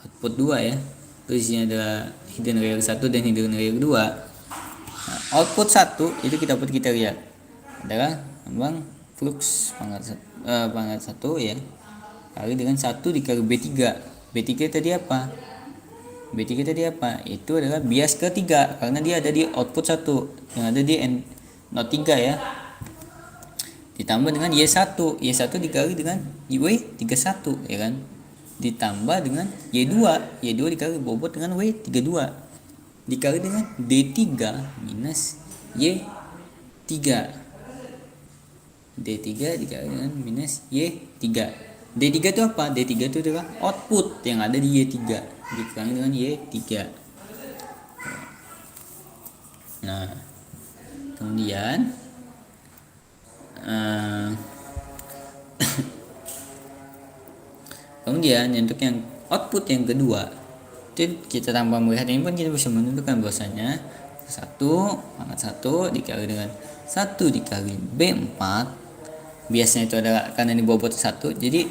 Output 2 ya. Terus di sini ada hidden layer 1 dan hidden layer 2. Nah, output 1 itu kita lihat adalah lambang flux pangkat 1 ya kali dengan 1 dikali B3. B3 tadi apa? B3 tadi apa? Itu adalah bias ketiga karena dia ada di output 1 yang ada di node 3 ya. Ditambah dengan Y1 dikali dengan W31 ya kan. Ditambah dengan Y2 dikali bobot dengan W32 dikali dengan D3 minus Y3. D3 dikali dengan minus Y3. D3 itu apa? D3 itu adalah output yang ada di Y3 dikali dengan Y3. Nah, kemudian kemudian untuk yang output yang kedua itu kita tanpa melihat ini pun kita bisa menentukan bahwasanya 1 pangkat 1 dikali dengan 1 dikali B4 biasanya itu adalah karena ini bobot 1, jadi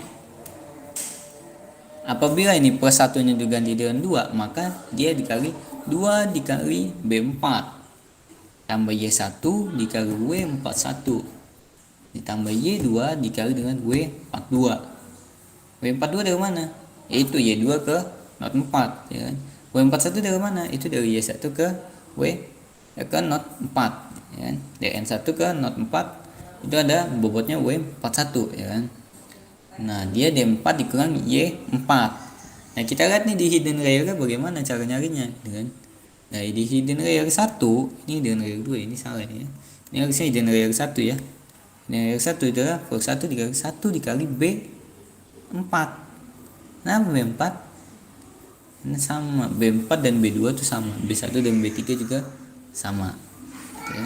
apabila ini plus 1 nya diganti dengan 2 maka dia dikali 2 dikali B4 tambah Y1 dikali W41 ditambah Y2 dikali dengan W42. W42 dari mana? Yaitu Y2 ke node 4 ya kan. W41 dari mana? Itu dari Y1 ke node 4 ya kan. Dari N1 ke node 4 itu ada bobotnya W41 ya kan. Nah, dia D4 dikurang Y4. Nah, kita lihat nih di hidden layer bagaimana cara nyarinya kan. Nah, di hidden layer 1, ini hidden layer 2 ini salah ya. Ini harusnya hidden layer 1 ya. Hidden layer 1 itu adalah flux 1 dikali B4. Nah, B4 ini sama, B4 dan B2 itu sama, B1 dan B3 juga sama. Oke.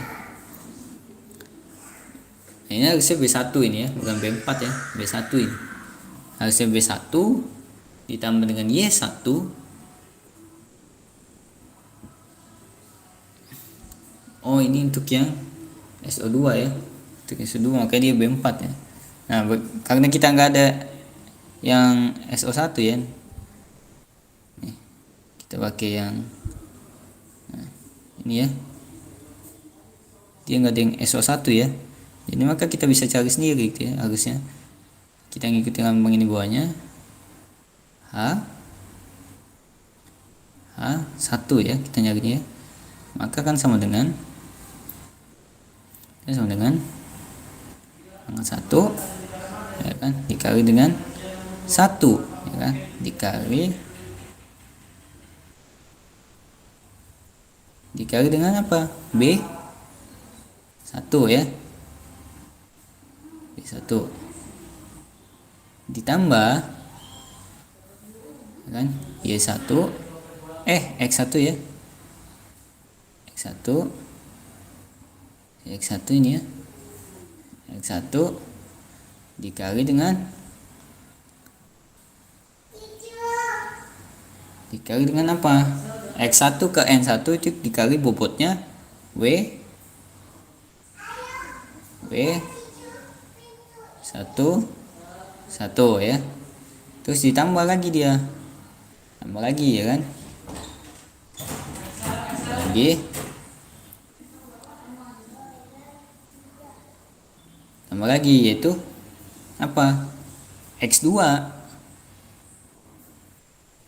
Nah, ini harusnya B1 ini ya, bukan B4 ya, B1 ini. Harusnya B1 ditambah dengan Y1 oh ini untuk yang SO2 ya, untuk SO2 makanya dia B4 ya. Nah, karena kita nggak ada yang SO1 ya, nih, kita pakai yang ini ya, dia nggak ada yang SO1 ya, jadi maka kita bisa cari sendiri gitu ya. Harusnya kita ngikutin lambang ini bawahnya H1 ya, kita nyarinya ya, maka kan sama dengan pangkat 1 ya kan dikali dengan 1 ya kan dikali dengan apa? B1 ya, B1 ditambah kan Y1 X1 ya, X1 ini ya, X1 dikali dengan apa? X1 ke N1 itu dikali bobotnya W1 ya, terus ditambah lagi ya kan, tambah lagi yaitu apa? X2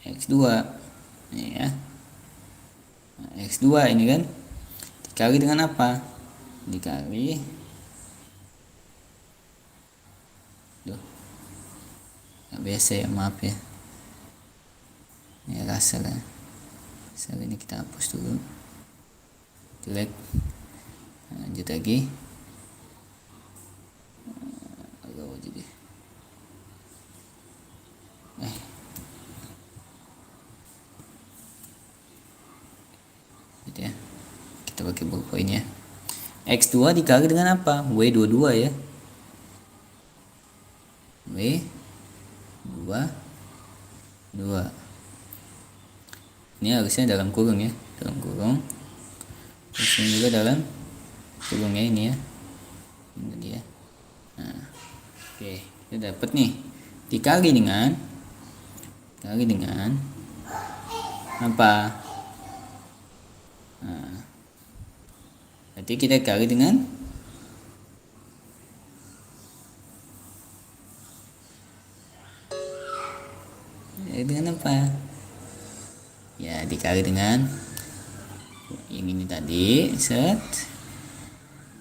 X2 ini ya. Nah, X2 ini kan dikali dengan apa? Dikali biasa ya, maaf ya, ini rasa lah. Ini kita hapus dulu, jelek. Lanjut lagi, agak jadi gitu ya. Kita pakai ballpoint ya. X2 dikali dengan apa? W22 ya. W22. Ini harusnya dalam kurung ya, dalam kurung. Terus ini juga dalam kurungnya ini ya. Ini dia. Nah, oke, kita dapat nih. Dikali dengan apa? Nah, berarti kita kali dengan apa? Ya, dikali dengan yang ini tadi, set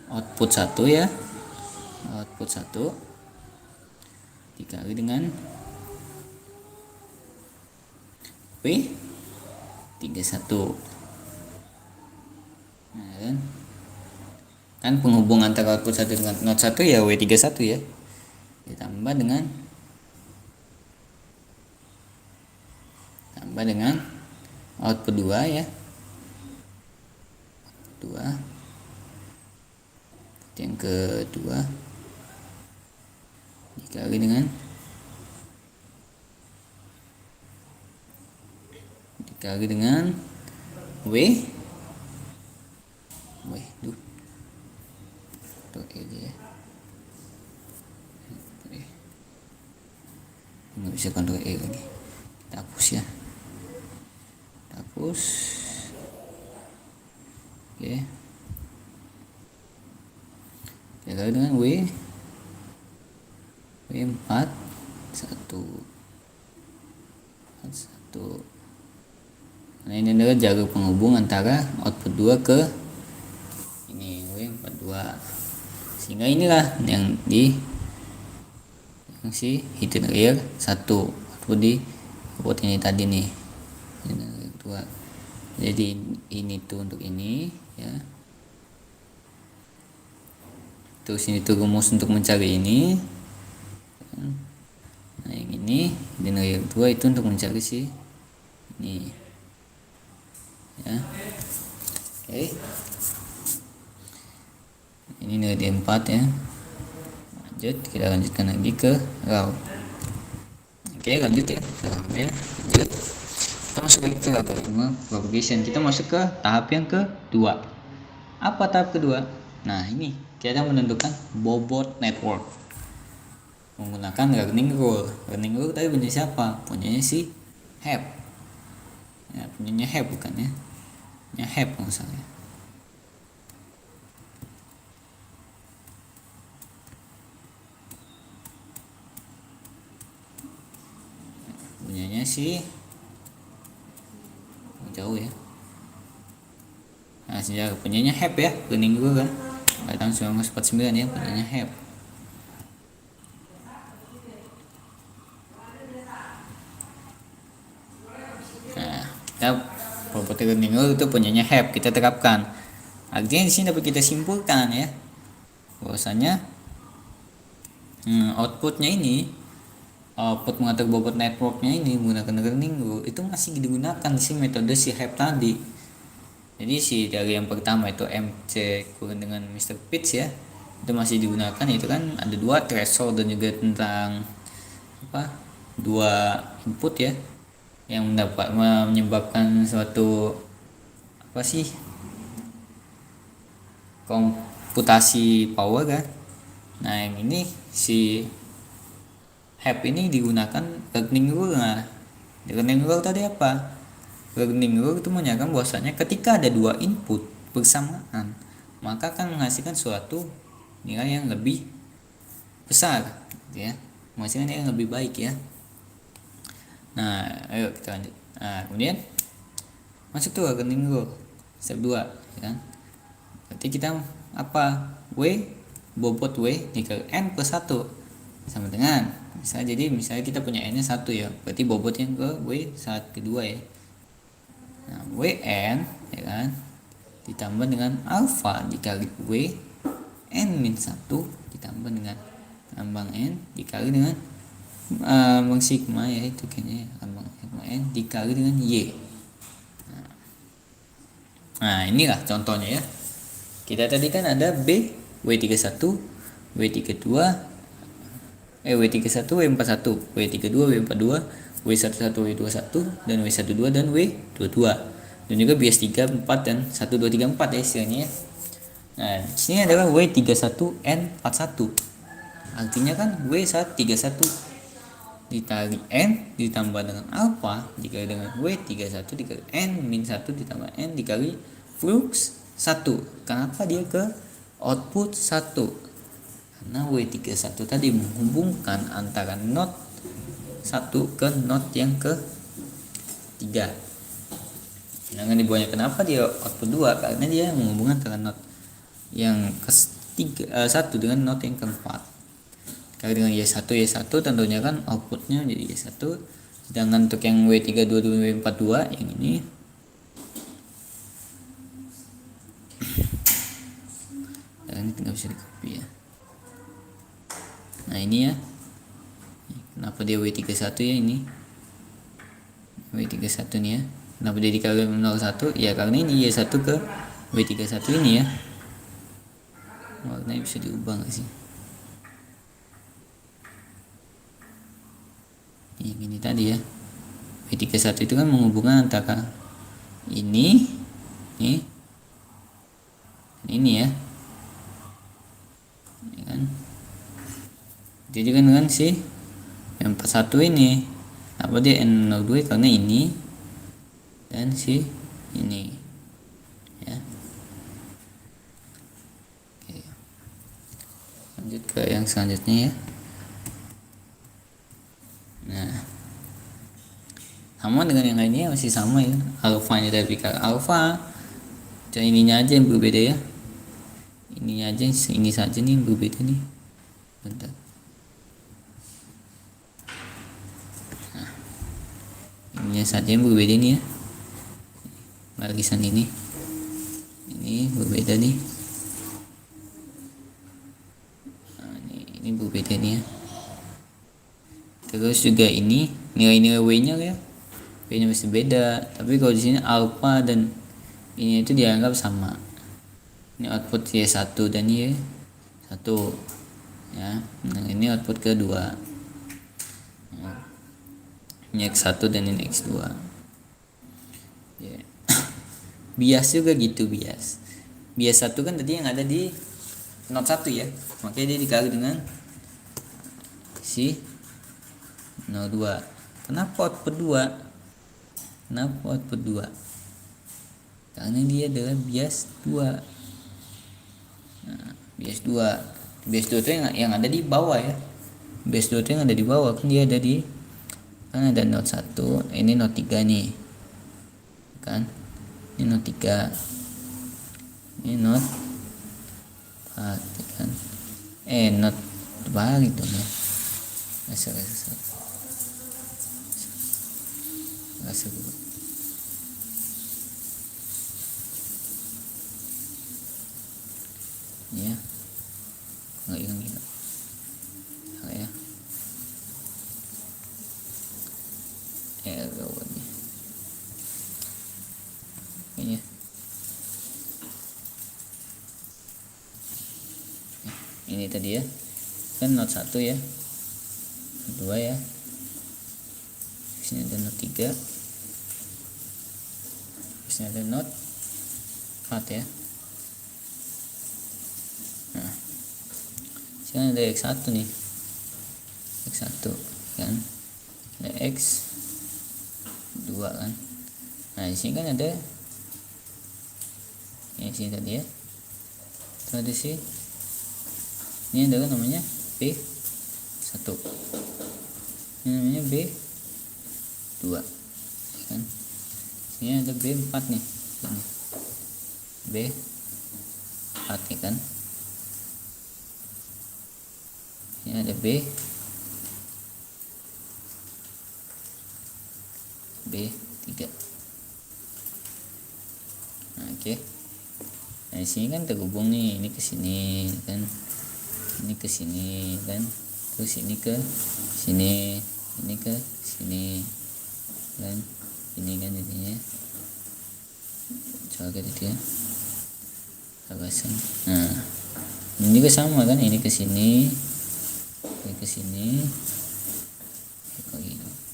output 1 ya. Output 1 dikali dengan W31. Nah, kan penghubung antara output 1 dengan not 1 ya W31 ya. Ditambah dengan output 2 ya. 2 yang kedua dikali dengan W tuh ini ya, nggak bisa kontrol E lagi, kita hapus ya, oke. Dikali dengan W41. Nah, ini adalah jalur penghubung antara output 2 ke ini W42. Sehingga inilah yang si hidden layer 1 output di port ini tadi nih. Ini 2. Jadi ini tuh untuk ini ya. Terus ini tuh rumus untuk mencari ini. Nah, yang ini hidden layer 2 itu untuk mencari si ini ya. Oke. Ini nilai 4 ya. Lanjut, kita lanjutkan lagi ke raw. Oke, lanjut ya. Lanjut. Kita masuk lagi ke algoritma propagation. Kita masuk ke tahap yang kedua. Apa tahap kedua? Nah, ini kita menentukan bobot network menggunakan learning rule. Learning rule tadi punya siapa? Punyanya si Hebb. Ya, punyanya Hebb bukan ya? Punya Hebb misalnya. Punyanya si jauh ya. Nah, sejak punyanya Hebb ya, learning rule kan. Tahun 1949 ya, punyanya Hebb. Nah, kita properti learning rule itu punyanya Hebb, kita terapkan. Artinya di sini dapat kita simpulkan ya, bahwasanya output mengatur bobot networknya ini menggunakan learning rule itu masih digunakan si metode si Hebb tadi. Jadi dari yang pertama itu MC kurang dengan Mr. Pitts ya, itu masih digunakan. Itu kan ada 2 threshold dan juga tentang dua input ya, yang menyebabkan suatu komputasi power kan. Nah, yang ini si Hebb ini digunakan learning rule. Nah, learning rule tadi apa? Learning rule itu menyatakan bahwasanya ketika ada 2 input bersamaan, maka akan menghasilkan suatu nilai yang lebih besar ya, menghasilkan nilai yang lebih baik ya. Nah, ayo kita lanjut. Nah, kemudian masuk tuh rekening gue step 2, ya kan? Berarti kita apa? W bobot W dikali N plus 1 sama dengan misalnya kita punya N nya 1 ya, berarti bobotnya ke W saat kedua ya. Nah, WN ya kan ditambah dengan alfa dikali W N min 1 ditambah dengan lambang N dikali dengan lambang sigma ya, itu kayaknya lambang sigma N dikali dengan Y. Nah, inilah contohnya ya. Kita tadi kan ada B W31 W32 W31 W41 W32 W42 W11 W21 dan W12 dan W22, dan juga bias 3 4 dan 1 2 3 4 ya istilahnya ya. Nah, di sini adalah W31N41. Artinya kan W31 dikali N ditambah dengan alpha dikali dengan W31 dikali N min 1 ditambah N dikali flux 1. Kenapa dia ke output 1? Karena W31 tadi menghubungkan antara not 1 ke not yang ke 3. Jangan dibawanya kenapa dia output 2? Karena dia menghubungkan antara not yang ke 1 dengan not yang keempat. Kali dengan Y1 tentunya kan outputnya jadi Y1. Sedangkan untuk yang W32 dan W42 yang ini dan ini tinggal bisa di copy ya. Nah ini ya, kenapa dia W31 ya, ini W31 nih ya, kenapa dia dikali 01 ya, karena ini Y1 ke W31 ini ya. Warnanya bisa diubah gak sih? Yang ini tadi ya, W31 itu kan menghubungkan antara ini ya, ya kan? Jadi kan dengan si yang 41 ini apa dia N02 karena ini dan si ini ya. Oke. Lanjut ke yang selanjutnya ya. Nah, sama dengan yang lainnya masih sama ya, alfanya dari alfa, dan ininya aja yang berbeda ya, ininya aja, ini saja nih yang berbeda nih. Bentar. Nah, ininya saja yang berbeda nih ya, barisan ini berbeda nih. Nah, ini berbeda nih ya. Terus juga ini nilai-nilai W-nya ya, W-nya masih beda. Tapi kalau di sini alpha dan ini itu dianggap sama. Ini output Y1 dan Y1 ya. Nah, ini output kedua. Ini X1 dan ini X2. Ya. Bias juga gitu, bias 1 kan tadi yang ada di not 1 ya. Makanya dia dikali dengan si 02. Kenapa output 2? Karena dia adalah bias 2. Nah, bias 2 itu yang ada di bawah ya. Bias 2 itu yang ada di bawah, kan dia ada di, kan ada not 1, ini not 3 nih. Kan? Ini not 3. Ini not 4 kan. Not terbalik dong ya. Asal dulu. Ya, nggak hilang ya. Gawatnya ini ini tadi ya, kan not 1 ya, 2 ya, sini ada not 3, sini ada not 4 ya. Nah, sekarang ada X1 nih, X1 kan, ada X2 kan. Nah, di sini kan ada yang sini tadi ya, itu ada sih, ini adalah namanya B1, ini namanya B2, 2 kan. Ini ada B4 nih. Ini. B4 nih kan. Ini ada B3. Nah, oke. Nah, di sini kan terhubung nih, ini ke sini kan. Ini ke sini kan. Terus ini ke sini, ini ke sini kan. Ini kan jadinya. Coba gitu ya. Kawasan. Nah, ini juga sama kan, ini ke sini. Ini ke sini.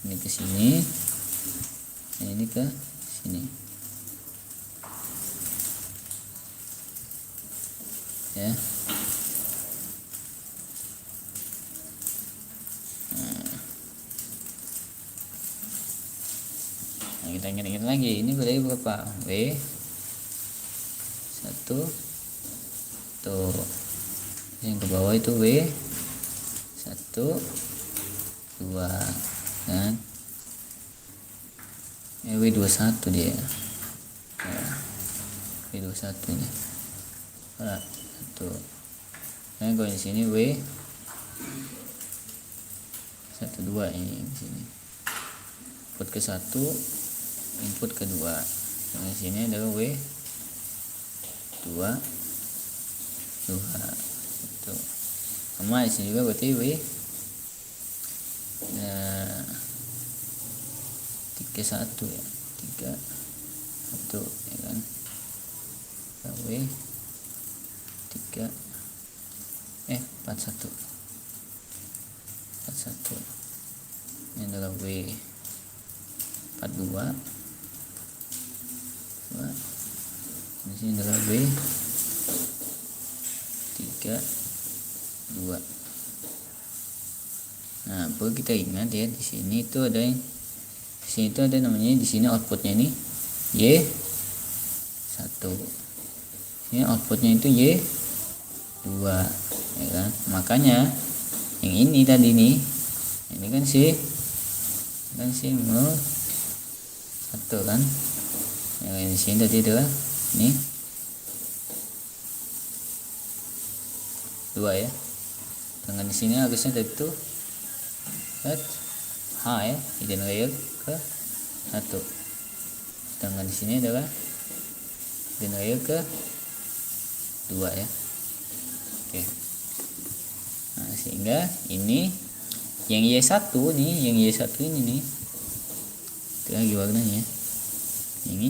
Ini ke sini. Nah, ini ke sini. Ya. Nah, kita ingat-ingat lagi, ini berarti berapa? W 1 tuh. Yang ke bawah itu W 1 2 kan. W21 dia. Ya. W21 nih. Nah, tuh. Nah, kalau di sini W 12 ini di sini. Input ke 1, input ke 2. Nah, di sini adalah W 2 itu. Sama di sini juga berarti W 31 ya. 31 ya kan. W 3 41. Ini adalah W 42. Di sini adalah W 32. Nah, perlu kita ingat ya, di sini itu ada yang di sini itu ada namanya, di sini outputnya ini Y1. Ini outputnya itu Y2 ya kan. Makanya yang ini tadi nih, ini kan si mul 1 kan. Yang di sini tadi adalah ini 2 ya. Dengan di sini harusnya tadi itu H ya, hidden layer ke 1. Sedangkan di sini adalah hidden layer ke 2 ya. Oke. Nah, sehingga ini yang Y1 nih, yang Y1 ini nih. Itu lagi warnanya. Yang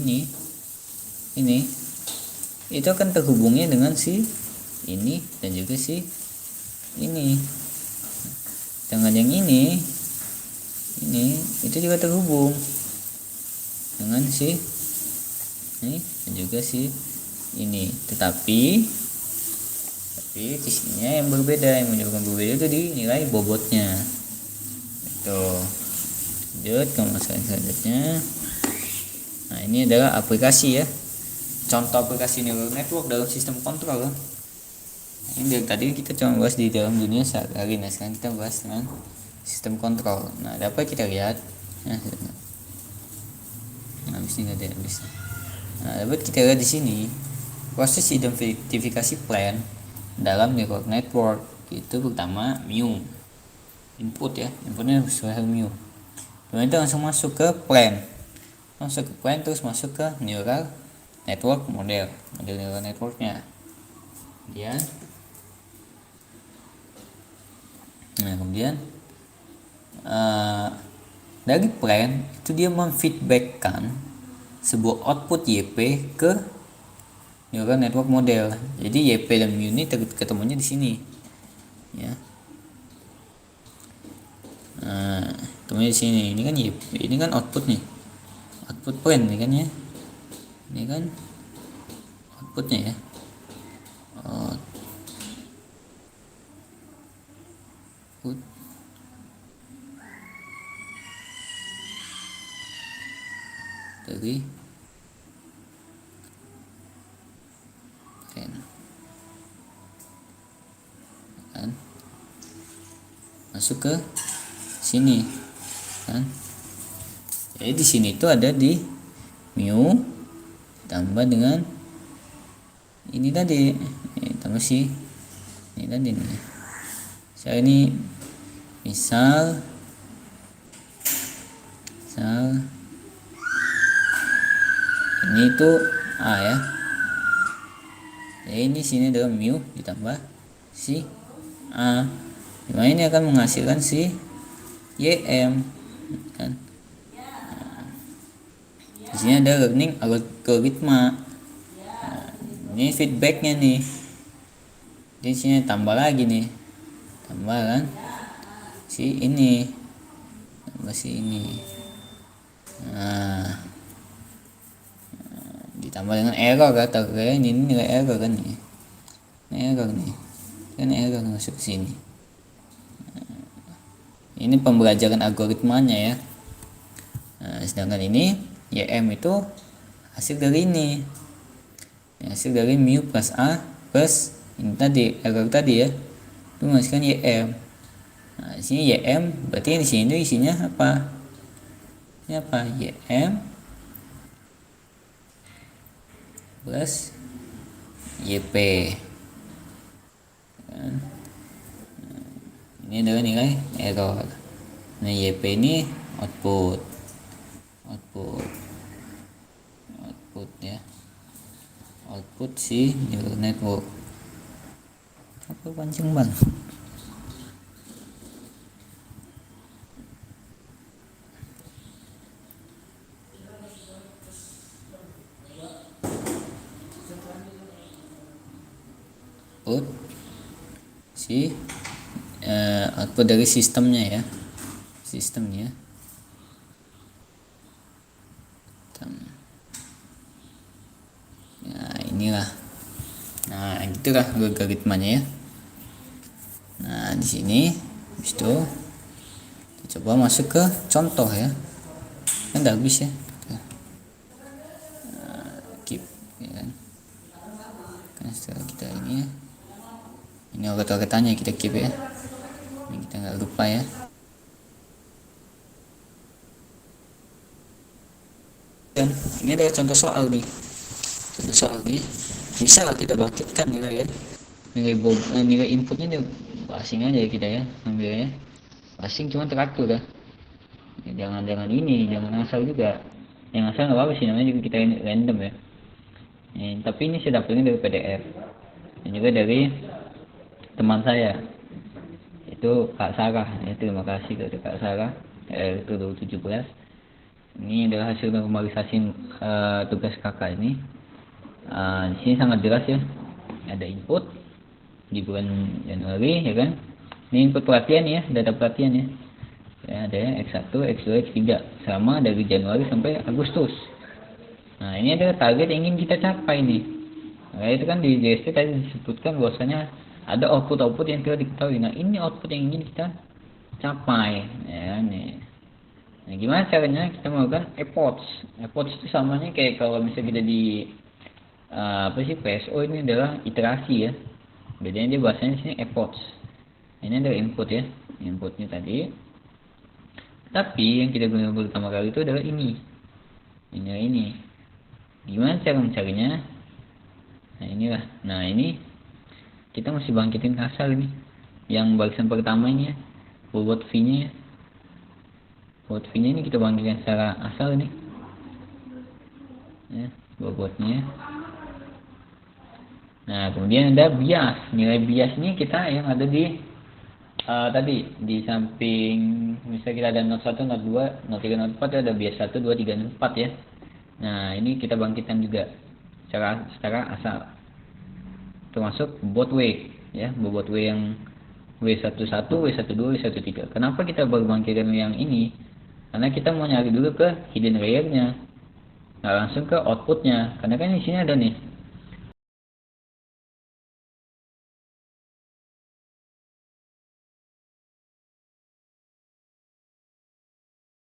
ini itu akan terhubungnya dengan si ini dan juga si ini. Dengan yang ini itu juga terhubung dengan si ini dan juga si ini. Tetapi di sininya yang berbeda, yang menyebabkan berbeda itu di nilai bobotnya. Itu. Lanjut ke masalah selanjutnya. Nah, ini adalah aplikasi ya. Contoh aplikasi neural network dalam sistem kontrol. Ini dari tadi kita cuma bahas di dalam dunia sehari-hari. Nah, sekarang kita bahas dengan sistem kontrol. Nah, dapat kita lihat. Nah, habis ini ada habis. Nah, dapat kita lihat di sini proses identifikasi plan dalam neural network itu pertama mu input ya, inputnya sesuai mu. Kemudian kita langsung masuk ke plan, terus masuk ke neural network model neural networknya. Kemudian dari plan itu dia memfeedbackkan sebuah output YP ke neural network model. Jadi YP dan mu ini ketemunya di sini ya. Kemudian di sini ini kan YP, ini kan output nih, output plan ini kan ya, ini kan outputnya ya. Output dari plan kan masuk ke sini kan. Jadi di sini tuh ada di mu tambah dengan ini tadi, tambah si ini tadi nih. Saya ini misal ini itu A ya. Jadi ini sini adalah mu ditambah si A. Dimana ini akan menghasilkan si YM kan. Di sini ada learning algoritma. Ini feedbacknya nih. Di sini tambah lagi nih. Tambah kan si ini. Tambah si ini. Nah, ditambah dengan error kata ini nilai error kan nih. Ini error nih. Kan error masuk ke sini. Ini pembelajaran algoritmanya ya. Nah, sedangkan ini YM itu hasil dari ini. Hasil dari mu plus A plus ini tadi error tadi ya. Itu menghasilkan YM. Nah, di sini YM berarti di sini isinya apa? Ini apa? YM plus YP. Ini adalah nilai error. Nah, YP ini output ya, output si neural network. Apa pancing bang? Output si output dari sistemnya ya, sistemnya. Nah inilah, nah gitulah algoritmanya ya. Nah di sini habis itu kita coba masuk ke contoh ya, kan udah habis ya. Keep ya kan. Kan setelah kita ini ya, ini oret-oretannya kita keep ya, ini kita nggak lupa ya. Dan ini adalah contoh soal nih. Contoh soal nih, misal kita bangkitkan nilai ya, nilai inputnya nih passing aja ya kita ya, ambilnya passing cuma teratur ya. Jangan ini, jangan asal juga. Yang asal nggak apa sih, namanya juga kita random ya. Tapi ini saya dapatnya dari PDF dan juga dari teman saya, itu Kak Sarah ya. Terima kasih kepada Kak Sarah itu 2017. Ini adalah hasil normalisasi tugas kakak ini. Di sini sangat jelas ya, ada input di bulan Januari ya kan. Ini input pelatihan ya, data pelatihan ya. Ada ya, X1, X2, X3 sama dari Januari sampai Agustus. Nah ini adalah target yang ingin kita capai nih. Nah itu kan di JST tadi disebutkan bahwasanya ada output yang tidak diketahui. Nah ini output yang ingin kita capai ya nih. Nah gimana caranya kita melakukan efforts itu samanya kayak kalau misalnya kita di PSO ini adalah iterasi ya. Bedanya dia bahasanya di sini efforts. Ini adalah input ya, inputnya tadi. Tapi yang kita gunakan pertama kali itu adalah ini. Gimana cara mencarinya? Nah inilah. Nah ini kita mesti bangkitin asal ini. Yang barisan pertama ini ya, bobot V-nya ya. Bobot V-nya ini kita bangkitkan secara asal ini. Ya, bobotnya. Nah kemudian ada bias. Nilai bias ini kita yang ada di tadi di samping, misalnya kita ada not 1, not 2, not 3, not 4 ada bias 1, 2, 3, dan 4 ya. Nah ini kita bangkitkan juga secara asal, termasuk bobot W ya, bobot W yang W11, W12, W13. Kenapa kita baru bangkitkan yang ini? Karena kita mau nyari dulu ke hidden layernya, nggak langsung ke outputnya, karena kan di sini ada nih